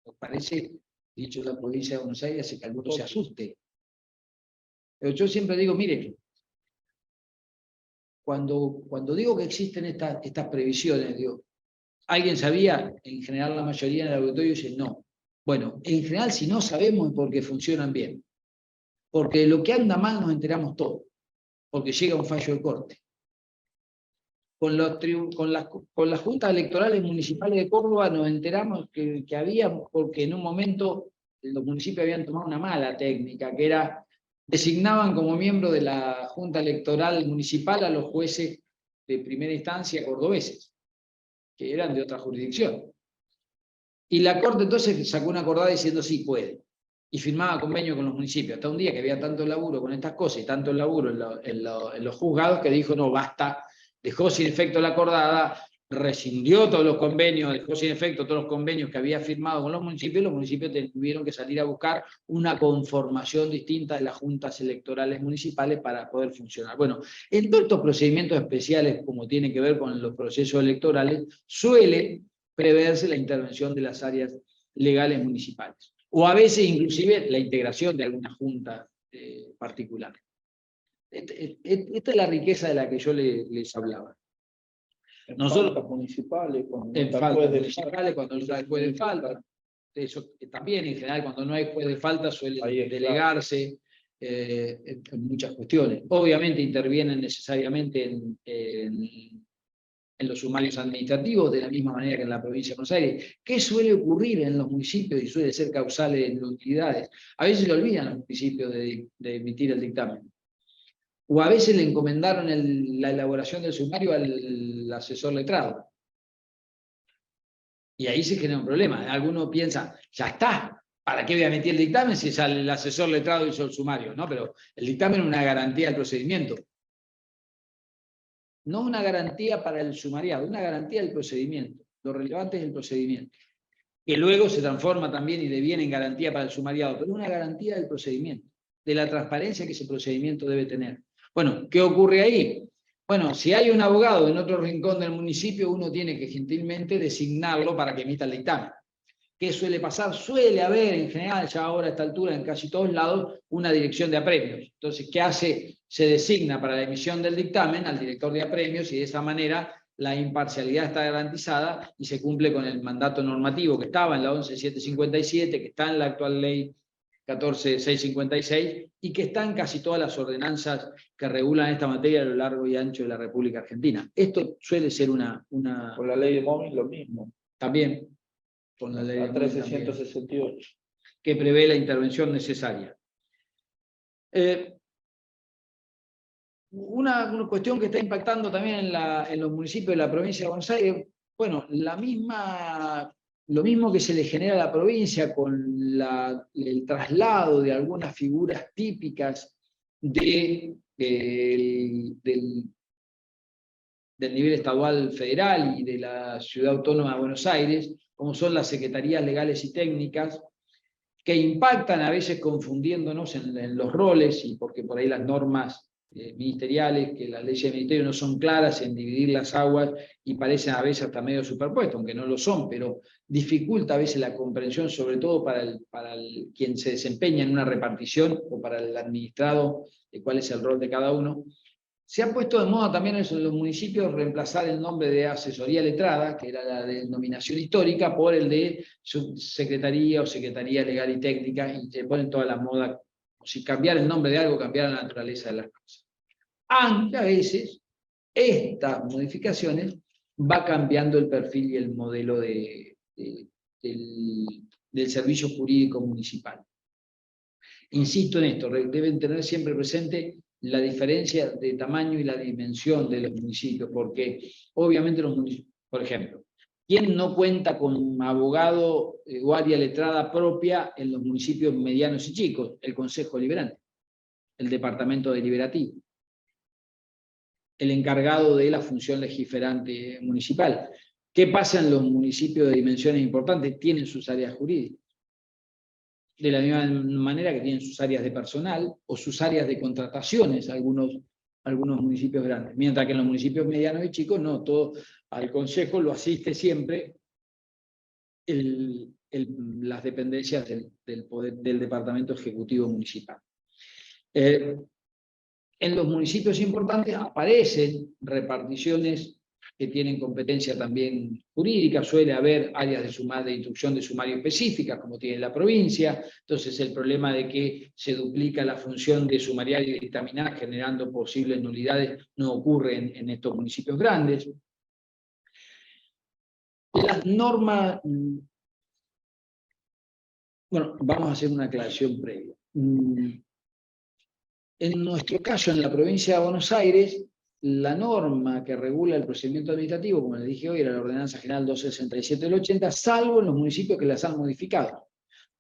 Nos parece, dicho la provincia de Buenos Aires, hace que alguno se asuste. Pero yo siempre digo, mire, cuando digo que existen estas previsiones, digo, ¿alguien sabía? En general la mayoría en el auditorio dice no. Bueno, en general si no sabemos es porque funcionan bien. Porque de lo que anda mal nos enteramos todos. Porque llega un fallo de corte. Con las juntas electorales municipales de Córdoba nos enteramos que había, porque en un momento los municipios habían tomado una mala técnica, que era, designaban como miembro de la junta electoral municipal a los jueces de primera instancia cordobeses, que eran de otra jurisdicción. Y la Corte entonces sacó una acordada diciendo sí, puede. Y firmaba convenio con los municipios. Hasta un día que había tanto laburo con estas cosas y tanto laburo en los juzgados que dijo no, basta, dejó sin efecto la acordada, rescindió todos los convenios, dejó sin efecto todos los convenios que había firmado con los municipios tuvieron que salir a buscar una conformación distinta de las juntas electorales municipales para poder funcionar. Bueno, en todos estos procedimientos especiales, como tiene que ver con los procesos electorales, suele preverse la intervención de las áreas legales municipales. O a veces inclusive la integración de alguna junta particular. Esta es la riqueza de la que yo les hablaba. Nosotros, faltas municipales, cuando en no faltas juez de municipales, cuando no hay juez de falta, eso también en general cuando no hay juez de falta suele delegarse en muchas cuestiones. Obviamente intervienen necesariamente en los sumarios administrativos, de la misma manera que en la provincia de Buenos Aires. ¿Qué suele ocurrir en los municipios y suele ser causales en nulidades? A veces se olvidan los municipios de emitir el dictamen. o a veces le encomendaron la elaboración del sumario al asesor letrado. Y ahí se genera un problema. Alguno piensa, ya está, ¿para qué voy a meter el dictamen si ya el asesor letrado hizo el sumario? No, pero el dictamen es una garantía del procedimiento. No una garantía para el sumariado, una garantía del procedimiento. Lo relevante es el procedimiento, que luego se transforma también y deviene en garantía para el sumariado, pero una garantía del procedimiento, de la transparencia que ese procedimiento debe tener. Bueno, ¿qué ocurre ahí? Bueno, si hay un abogado en otro rincón del municipio, uno tiene que gentilmente designarlo para que emita el dictamen. ¿Qué suele pasar? Suele haber, en general, ya ahora a esta altura, en casi todos lados, una dirección de apremios. Entonces, ¿qué hace? Se designa para la emisión del dictamen al director de apremios y de esa manera la imparcialidad está garantizada y se cumple con el mandato normativo que estaba en la 11.757, que está en la actual ley 14.656 y que está en casi todas las ordenanzas que regulan esta materia a lo largo y ancho de la República Argentina. Esto suele ser una... Con la ley de móvil lo mismo. También. Con la ley La 1368. Que prevé la intervención necesaria. Una cuestión que está impactando también en los municipios de la provincia de Buenos Aires, bueno, lo mismo que se le genera a la provincia con el traslado de algunas figuras típicas del nivel estadual federal y de la ciudad autónoma de Buenos Aires, como son las secretarías legales y técnicas, que impactan a veces confundiéndonos en los roles, y porque por ahí las normas ministeriales, que las leyes del ministerio no son claras en dividir las aguas y parecen a veces hasta medio superpuestos, aunque no lo son, pero dificulta a veces la comprensión, sobre todo para quien se desempeña en una repartición o para el administrado, de cuál es el rol de cada uno. Se ha puesto de moda también en los municipios reemplazar el nombre de asesoría letrada, que era la denominación histórica, por el de subsecretaría o secretaría legal y técnica, y se ponen toda la moda, como si cambiar el nombre de algo cambiara la naturaleza de las cosas. Aunque a veces estas modificaciones va cambiando el perfil y el modelo del servicio jurídico municipal. Insisto en esto, deben tener siempre presente la diferencia de tamaño y la dimensión de los municipios, porque obviamente los municipios, por ejemplo, ¿quién no cuenta con abogado o área letrada propia en los municipios medianos y chicos? El Consejo Deliberante, el Departamento Deliberativo, el encargado de la función legiferante municipal. ¿Qué pasa en los municipios de dimensiones importantes? Tienen sus áreas jurídicas. De la misma manera que tienen sus áreas de personal o sus áreas de contrataciones algunos municipios grandes. Mientras que en los municipios medianos y chicos, no, todo al Consejo lo asiste siempre las dependencias del Departamento Ejecutivo Municipal. En los municipios importantes aparecen reparticiones que tienen competencia también jurídica, suele haber áreas de instrucción de sumario específicas, como tiene la provincia, entonces el problema de que se duplica la función de sumariar y dictaminar, generando posibles nulidades, no ocurre en estos municipios grandes. Las normas... Bueno, vamos a hacer una aclaración previa. En nuestro caso, en la provincia de Buenos Aires, la norma que regula el procedimiento administrativo, como les dije hoy, era la Ordenanza General 267 del 80, salvo en los municipios que las han modificado.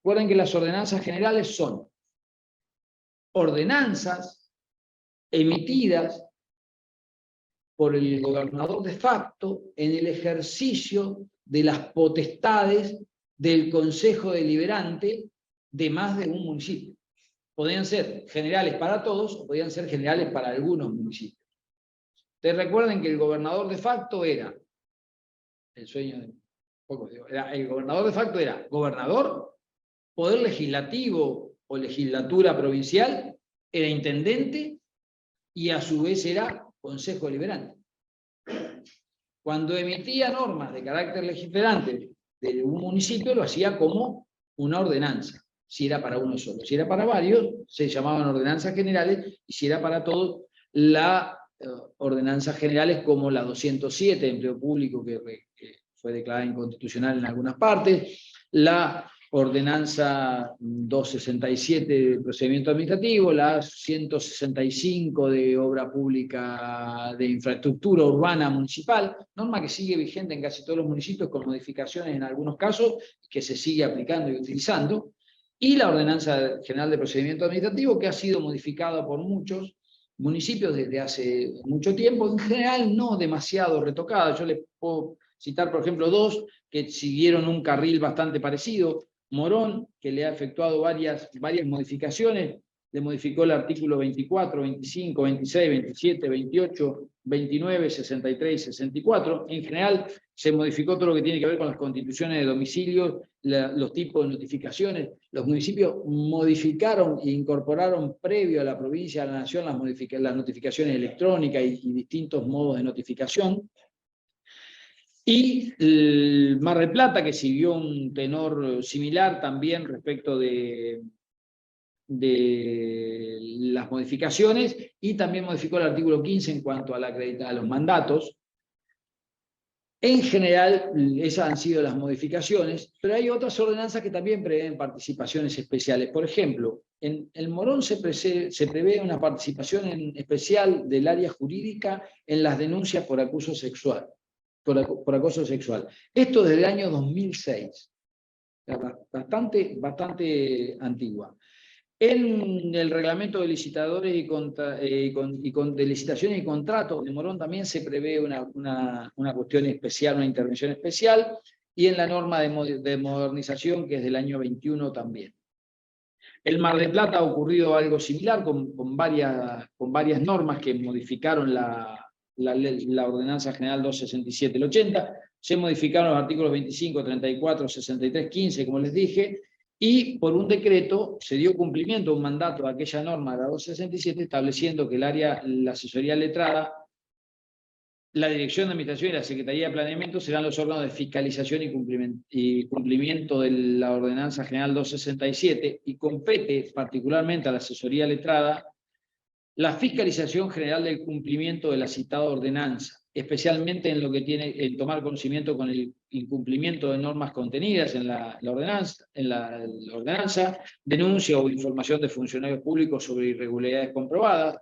Recuerden que las ordenanzas generales son ordenanzas emitidas por el gobernador de facto en el ejercicio de las potestades del Consejo Deliberante de más de un municipio. Podían ser generales para todos o podían ser generales para algunos municipios. Ustedes recuerden que el gobernador de facto era, el sueño de pocos, el gobernador de facto era gobernador, poder legislativo o legislatura provincial, era intendente y a su vez era consejo deliberante. Cuando emitía normas de carácter legislante de un municipio, lo hacía como una ordenanza. Si era para uno solo, si era para varios, se llamaban ordenanzas generales, y si era para todos, la ordenanzas generales como la 207 de empleo público, que fue declarada inconstitucional en algunas partes, la ordenanza 267 de procedimiento administrativo, la 165 de obra pública de infraestructura urbana municipal, norma que sigue vigente en casi todos los municipios con modificaciones en algunos casos, que se sigue aplicando y utilizando, y la ordenanza general de procedimiento administrativo que ha sido modificada por muchos municipios desde hace mucho tiempo, en general no demasiado retocada. Yo les puedo citar, por ejemplo, dos que siguieron un carril bastante parecido. Morón, que le ha efectuado varias modificaciones, le modificó el artículo 24, 25, 26, 27, 28, 29, 63 y 64. En general, se modificó todo lo que tiene que ver con las constituciones de domicilio, los tipos de notificaciones. Los municipios modificaron e incorporaron previo a la provincia, a la nación, las notificaciones electrónicas y distintos modos de notificación. Y el Mar del Plata, que siguió un tenor similar también respecto de las modificaciones, y también modificó el artículo 15 en cuanto a los mandatos. En general, esas han sido las modificaciones, pero hay otras ordenanzas que también prevén participaciones especiales. Por ejemplo, en el Morón se prevé una participación especial del área jurídica en las denuncias por acoso sexual. Por acoso sexual. Esto desde el año 2006, bastante antigua. En el reglamento de licitadores de licitaciones y contratos de Morón también se prevé una cuestión especial, una intervención especial, y en la norma de modernización, que es del año 21 también. En Mar del Plata ha ocurrido algo similar con varias normas que modificaron la ordenanza general 267 del 80, se modificaron los artículos 25, 34, 63, 15, como les dije, y por un decreto se dio cumplimiento a un mandato de aquella norma de la 267, estableciendo que la asesoría letrada, la Dirección de Administración y la Secretaría de Planeamiento serán los órganos de fiscalización y cumplimiento de la ordenanza general 267, y compete particularmente a la asesoría letrada la fiscalización general del cumplimiento de la citada ordenanza, especialmente en lo que tiene en tomar conocimiento con el incumplimiento de normas contenidas en la ordenanza, denuncia o información de funcionarios públicos sobre irregularidades comprobadas,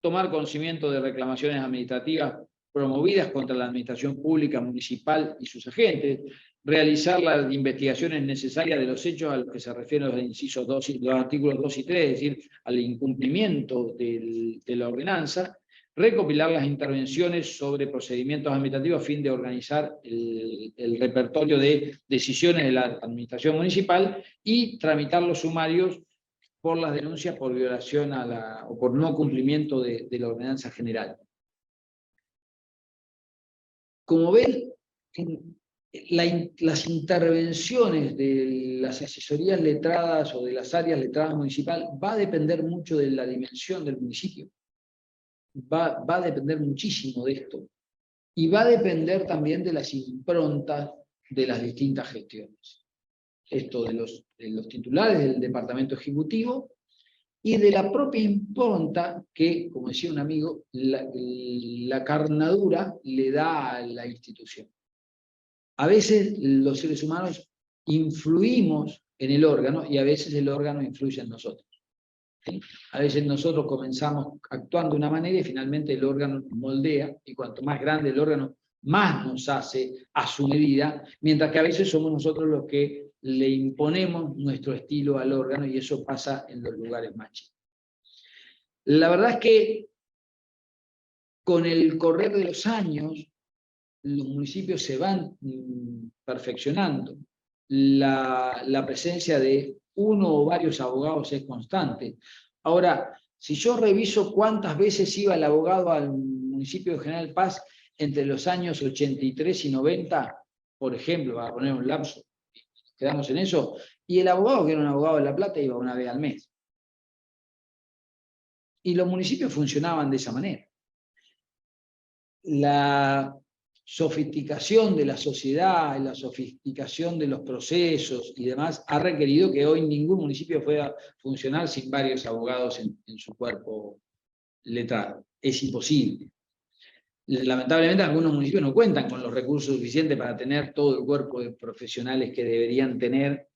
tomar conocimiento de reclamaciones administrativas promovidas contra la administración pública municipal y sus agentes, realizar las investigaciones necesarias de los hechos a los que se refieren los incisos 2 y los artículos 2 y 3, es decir, al incumplimiento de la ordenanza, recopilar las intervenciones sobre procedimientos administrativos a fin de organizar el repertorio de decisiones de la administración municipal y tramitar los sumarios por las denuncias por violación o por no cumplimiento de la ordenanza general. Como ven, las intervenciones de las asesorías letradas o de las áreas letradas municipal va a depender mucho de la dimensión del municipio. Va a depender muchísimo de esto. Y va a depender también de las improntas de las distintas gestiones. Esto de los titulares del departamento ejecutivo y de la propia impronta que, como decía un amigo, la carnadura le da a la institución. A veces los seres humanos influimos en el órgano y a veces el órgano influye en nosotros. ¿Sí? A veces nosotros comenzamos actuando de una manera y finalmente el órgano nos moldea, y cuanto más grande el órgano, más nos hace a su medida, mientras que a veces somos nosotros los que le imponemos nuestro estilo al órgano, y eso pasa en los lugares más chicos. La verdad es que con el correr de los años, los municipios se van perfeccionando. La presencia de uno o varios abogados es constante. Ahora, si yo reviso cuántas veces iba el abogado al municipio de General Paz entre los años 83 y 90, por ejemplo, para poner un lapso, quedamos en eso, y el abogado, que era un abogado de La Plata, iba una vez al mes. Y los municipios funcionaban de esa manera. La sofisticación de la sociedad, la sofisticación de los procesos y demás, ha requerido que hoy ningún municipio pueda funcionar sin varios abogados en su cuerpo letrado. Es imposible. Lamentablemente algunos municipios no cuentan con los recursos suficientes para tener todo el cuerpo de profesionales que deberían tener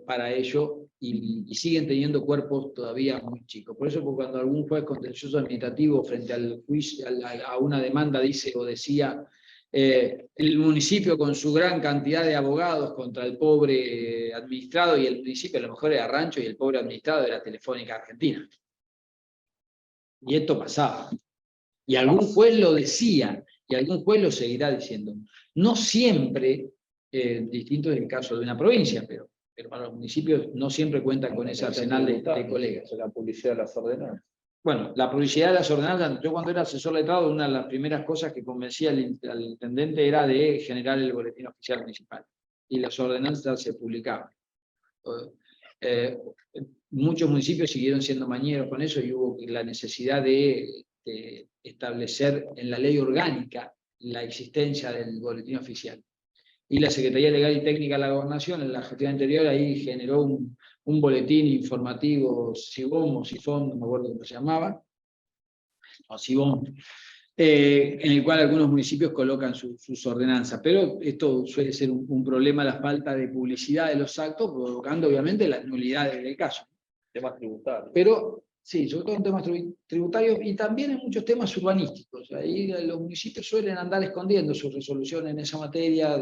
para ello y siguen teniendo cuerpos todavía muy chicos. Por eso, cuando algún juez contencioso administrativo frente al juicio, a una demanda dice o decía el municipio con su gran cantidad de abogados contra el pobre administrado, y el municipio a lo mejor era Rancho y el pobre administrado era Telefónica Argentina. Y esto pasaba. Y algún juez lo decía, y algún juez lo seguirá diciendo. No siempre, distinto es el caso de una provincia, pero para los municipios no siempre cuentan con ese arsenal de colegas. La publicidad de las ordenanzas. Bueno, la publicidad de las ordenanzas, yo cuando era asesor letrado, una de las primeras cosas que convencía al intendente era de generar el boletín oficial municipal. Y las ordenanzas se publicaban. Muchos municipios siguieron siendo mañeros con eso y hubo la necesidad de establecer en la ley orgánica la existencia del boletín oficial. Y la Secretaría Legal y Técnica de la Gobernación, en la gestión anterior, ahí generó un boletín informativo, SIBOM o SIFON, no me acuerdo cómo se llamaba, o SIBOM, en el cual algunos municipios colocan sus ordenanzas. Pero esto suele ser un problema, la falta de publicidad de los actos, provocando obviamente las nulidades del caso. Temas tributarios. Pero sí, sobre todo en temas tributarios y también en muchos temas urbanísticos. Ahí los municipios suelen andar escondiendo sus resoluciones en esa materia.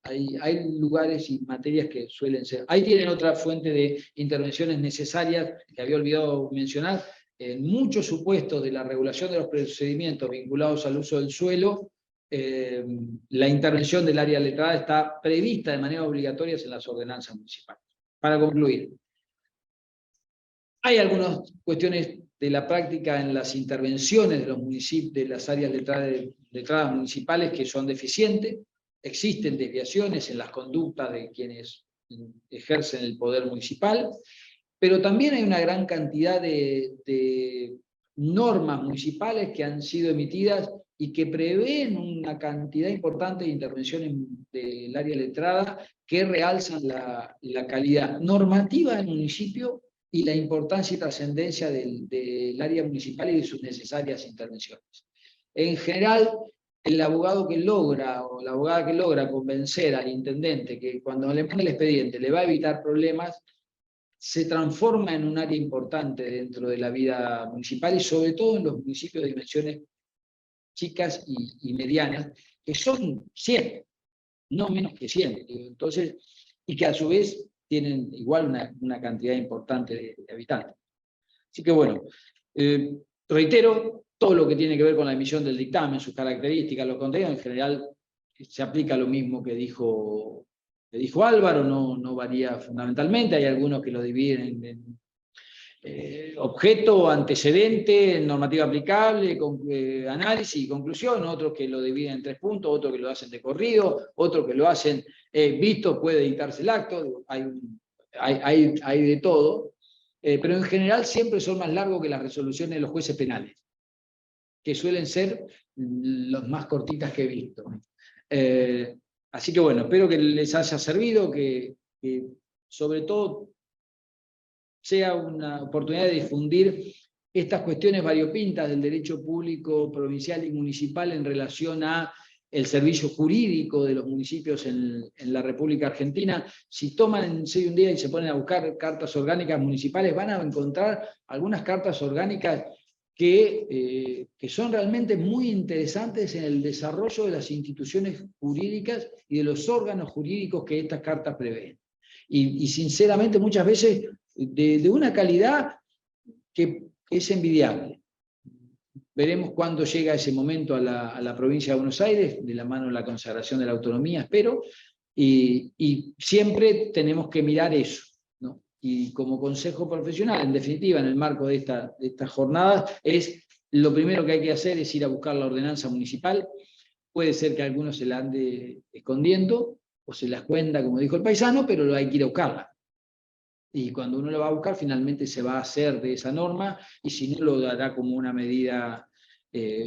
Hay lugares y materias que suelen ser. Ahí tienen otra fuente de intervenciones necesarias que había olvidado mencionar. En muchos supuestos de la regulación de los procedimientos vinculados al uso del suelo, la intervención del área letrada está prevista de manera obligatoria en las ordenanzas municipales. Para concluir, hay algunas cuestiones de la práctica en las intervenciones de los municipios, de las áreas letradas municipales que son deficientes. Existen desviaciones en las conductas de quienes ejercen el poder municipal, pero también hay una gran cantidad de normas municipales que han sido emitidas y que prevén una cantidad importante de intervenciones del área letrada que realzan la calidad normativa del municipio y la importancia y trascendencia del área municipal y de sus necesarias intervenciones. En general, el abogado que logra o la abogada que logra convencer al intendente que cuando le manda el expediente le va a evitar problemas, se transforma en un área importante dentro de la vida municipal y sobre todo en los municipios de dimensiones chicas y medianas, que son 100, no menos que 100. Entonces, y que a su vez tienen igual una cantidad importante de habitantes. Así que bueno, reitero, todo lo que tiene que ver con la emisión del dictamen, sus características, los contenidos, en general se aplica lo mismo que dijo Álvaro, no varía fundamentalmente. Hay algunos que lo dividen en objeto, antecedente, normativa aplicable, análisis y conclusión, otros que lo dividen en 3 puntos, otros que lo hacen de corrido, otros que lo hacen visto, puede dictarse el acto, hay de todo, pero en general siempre son más largos que las resoluciones de los jueces penales, que suelen ser los más cortitas que he visto. Así que bueno, espero que les haya servido, que sobre todo sea una oportunidad de difundir estas cuestiones variopintas del derecho público provincial y municipal en relación a el servicio jurídico de los municipios en la República Argentina. Si toman en serio un día y se ponen a buscar cartas orgánicas municipales, van a encontrar algunas cartas orgánicas que son realmente muy interesantes en el desarrollo de las instituciones jurídicas y de los órganos jurídicos que estas cartas prevén. Y sinceramente muchas veces de una calidad que es envidiable. Veremos cuándo llega ese momento a la provincia de Buenos Aires, de la mano de la consagración de la autonomía, espero, y siempre tenemos que mirar eso, ¿no? Y como consejo profesional, en definitiva, en el marco de estas jornadas, lo primero que hay que hacer es ir a buscar la ordenanza municipal. Puede ser que algunos se la ande escondiendo, o se la esconda, como dijo el paisano, pero hay que ir a buscarla. Y cuando uno lo va a buscar, finalmente se va a hacer de esa norma, y si no, lo dará como una medida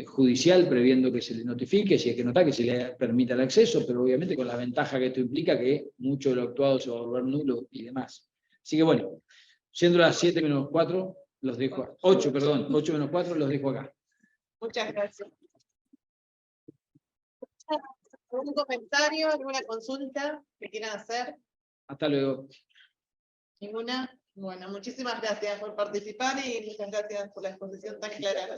judicial, previendo que se le notifique, si hay que notar, que se le permita el acceso, pero obviamente con la ventaja que esto implica, que mucho de lo actuado se va a volver nulo y demás. Así que bueno, siendo las 7 menos 4, los dejo, 8 menos 4, los dejo acá. Muchas gracias. ¿Algún comentario, alguna consulta que quieran hacer? Hasta luego. ¿Ninguna? Bueno, muchísimas gracias por participar y muchas gracias por la exposición tan clara.